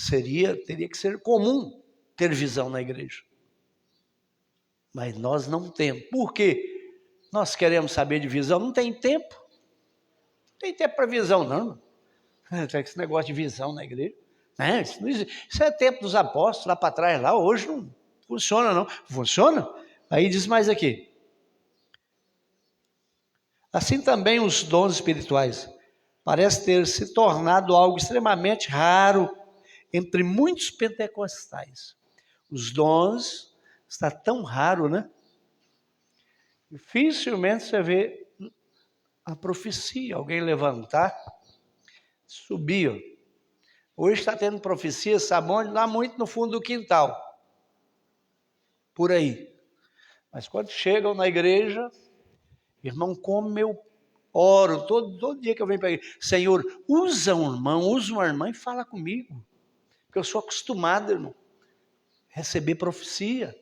A: teria que ser comum ter visão na igreja. Mas nós não temos. Por quê? Nós queremos saber de visão, não tem tempo. Não tem tempo para visão, não. Esse negócio de visão na igreja. Isso é tempo dos apóstolos, lá para trás, lá. Hoje não funciona, não. Funciona? Aí diz mais aqui. Assim também os dons espirituais. parece ter se tornado algo extremamente raro entre muitos pentecostais. Os dons está tão raro, né? Dificilmente você vê a profecia, alguém levantar, subir. Hoje está tendo profecia, sabe onde? Lá muito no fundo do quintal. Por aí. Mas quando chegam na igreja, irmão, como eu oro, todo dia que eu venho para a igreja, Senhor, usa um irmão, usa uma irmã e fala comigo. Porque eu sou acostumado, irmão, a receber profecia.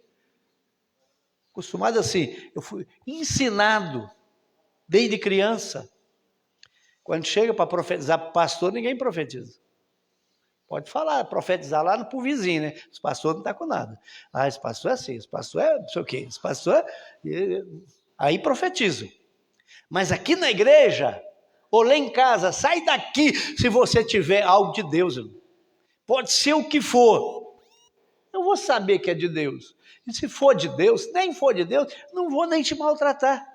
A: Acostumado assim, eu fui ensinado desde criança. Quando chega para profetizar para o pastor, ninguém profetiza. Pode falar, profetizar lá pro vizinho, né? Esse pastor não está com nada. Ah, esse pastor é assim, esse pastor é não sei o quê, esse pastor é... Aí profetizam. Mas aqui na igreja, ou lá em casa, sai daqui se você tiver algo de Deus, irmão. Pode ser o que for. Eu vou saber que é de Deus. E se for de Deus, nem for de Deus, não vou nem te maltratar.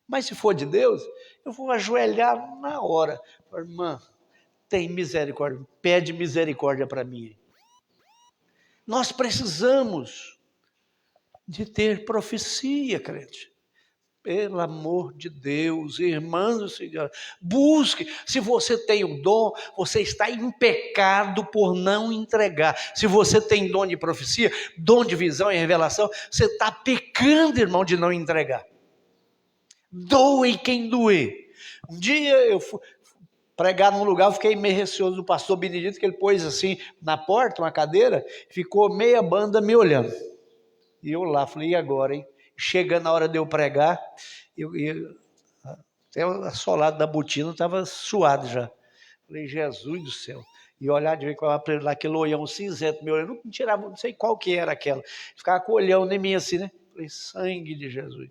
A: Mas se for de Deus, eu vou ajoelhar na hora. Irmã, tem misericórdia, pede misericórdia para mim. Nós precisamos de ter profecia, crente. Pelo amor de Deus, irmãs do Senhor, busque. Se você tem o dom, você está em pecado por não entregar. Se você tem dom de profecia, dom de visão e revelação, você está pecando, irmão, de não entregar. Doe quem doer. Um dia eu fui pregar num lugar, eu fiquei meio receoso do pastor Benedito, que ele pôs assim na porta, uma cadeira, ficou meia banda me olhando. E eu lá, falei, e agora, hein? Chegando a hora de eu pregar, até o assolado da botina estava suado já. Falei, Jesus do céu. E olhar de ver com aquele olhão cinzento, me olhando, não tirava, não sei qual que era aquela. Ficava com o olhão em mim assim, né? Falei, sangue de Jesus.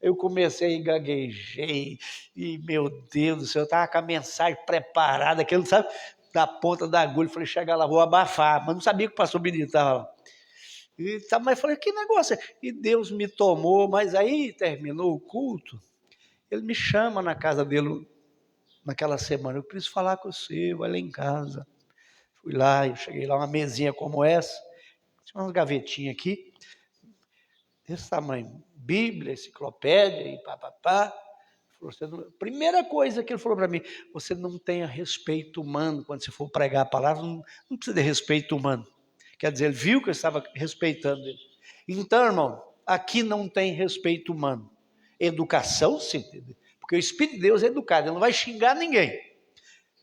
A: Eu comecei a gaguejei, e meu Deus do céu, eu estava com a mensagem preparada, aquilo, sabe, da ponta da agulha. Falei, chega lá, vou abafar, mas não sabia que o pastor Benito estava lá. Mas falei, que negócio é? E Deus me tomou, mas aí terminou o culto, ele me chama na casa dele naquela semana, eu preciso falar com você, vai lá em casa. Fui lá, eu cheguei lá, uma mesinha como essa, tinha umas gavetinhas aqui, desse tamanho, Bíblia, enciclopédia e papapá. Primeira coisa que ele falou para mim, você não tenha respeito humano quando você for pregar a palavra, não precisa de respeito humano. Quer dizer, ele viu que eu estava respeitando ele. Então, irmão, aqui não tem respeito humano. Educação, sim, porque o Espírito de Deus é educado, ele não vai xingar ninguém.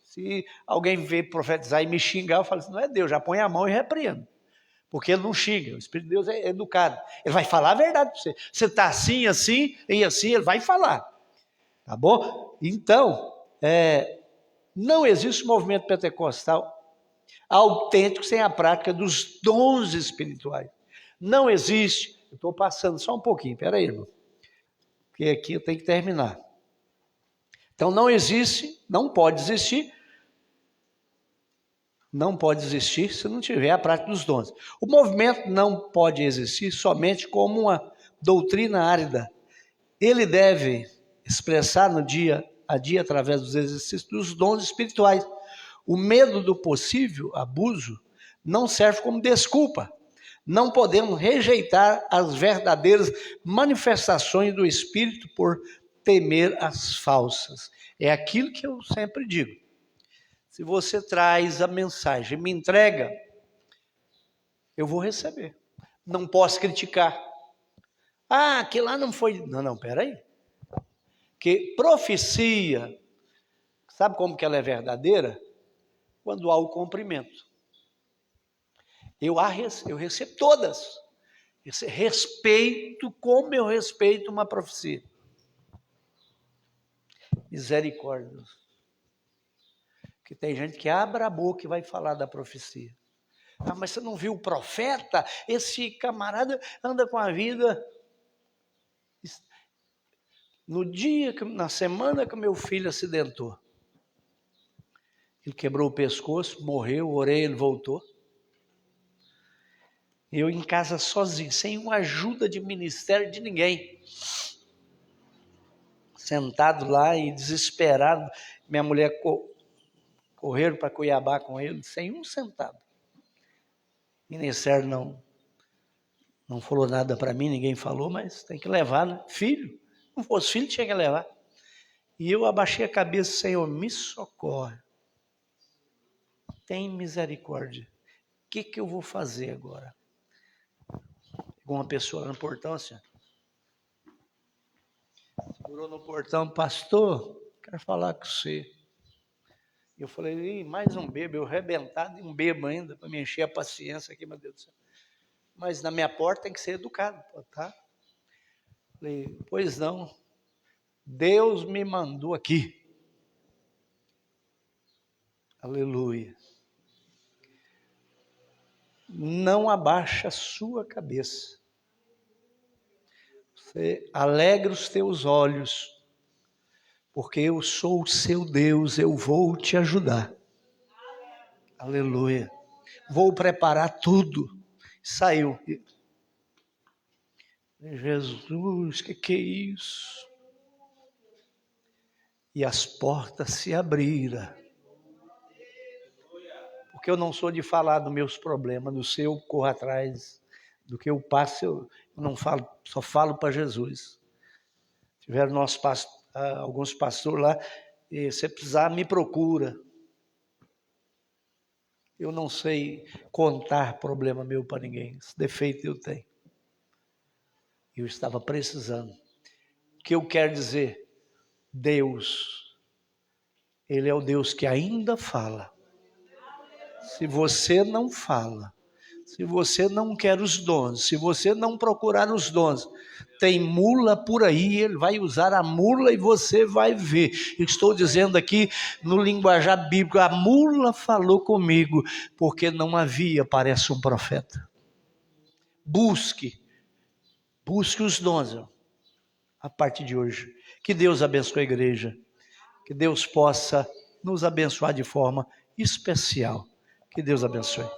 A: Se alguém veio profetizar e me xingar, eu falo assim, não é Deus, já põe a mão e repreendo. Porque ele não xinga, o Espírito de Deus é educado. Ele vai falar a verdade para você. Você está assim, assim e assim, ele vai falar. Tá bom? Então, não existe movimento pentecostal autêntico sem a prática dos dons espirituais. Não existe. Eu estou passando só um pouquinho, peraí, irmão. Porque aqui eu tenho que terminar. Então não existe, não pode existir se não tiver a prática dos dons. O movimento não pode existir somente como uma doutrina árida. Ele deve expressar no dia a dia, através dos exercícios dos dons espirituais. O medo do possível abuso não serve como desculpa. Não podemos rejeitar as verdadeiras manifestações do Espírito por temer as falsas. É aquilo que eu sempre digo. Se você traz a mensagem, me entrega, eu vou receber. Não posso criticar. Ah, aquilo lá não foi... Não, peraí. Porque profecia, sabe como que ela é verdadeira? Quando há o cumprimento. Eu recebo todas. Respeito como eu respeito uma profecia. Misericórdia. Porque tem gente que abre a boca e vai falar da profecia. Ah, mas você não viu o profeta? Esse camarada anda com a vida. Na semana que meu filho acidentou, ele quebrou o pescoço, morreu, orei, ele voltou. Eu em casa sozinho, sem uma ajuda de ministério de ninguém. sentado lá e desesperado. Minha mulher correram para Cuiabá com ele, sem um centavo. O Ministério não falou nada para mim, ninguém falou, mas tem que levar, né? Filho, não fosse filho, tinha que levar. E eu abaixei a cabeça, Senhor, me socorre. Tem misericórdia. O que eu vou fazer agora? Chegou uma pessoa no portão assim, segurou no portão, pastor, quero falar com você. Eu falei, mais um bebo, eu arrebentado e um bebo ainda, para me encher a paciência aqui, meu Deus do céu. Mas na minha porta tem que ser educado, tá? Falei, pois não, Deus me mandou aqui. Aleluia. Não abaixa a sua cabeça. Você alegra os teus olhos, porque eu sou o seu Deus, eu vou te ajudar. Aleluia. Vou preparar tudo. Saiu. Jesus, que é isso? E as portas se abriram. Porque eu não sou de falar dos meus problemas, do seu eu corro atrás, do que eu passo, eu não falo, só falo para Jesus. Tiveram alguns pastores lá, e se precisar, me procura. Eu não sei contar problema meu para ninguém, esse defeito eu tenho. Eu estava precisando. O que eu quero dizer? Deus, Ele é o Deus que ainda fala. Se você não fala, se você não quer os dons, se você não procurar os dons, tem mula por aí, ele vai usar a mula e você vai ver. Estou dizendo aqui no linguajar bíblico, a mula falou comigo, porque não havia, parece um profeta. Busque os dons a partir de hoje. Que Deus abençoe a igreja, que Deus possa nos abençoar de forma especial. Que Deus abençoe.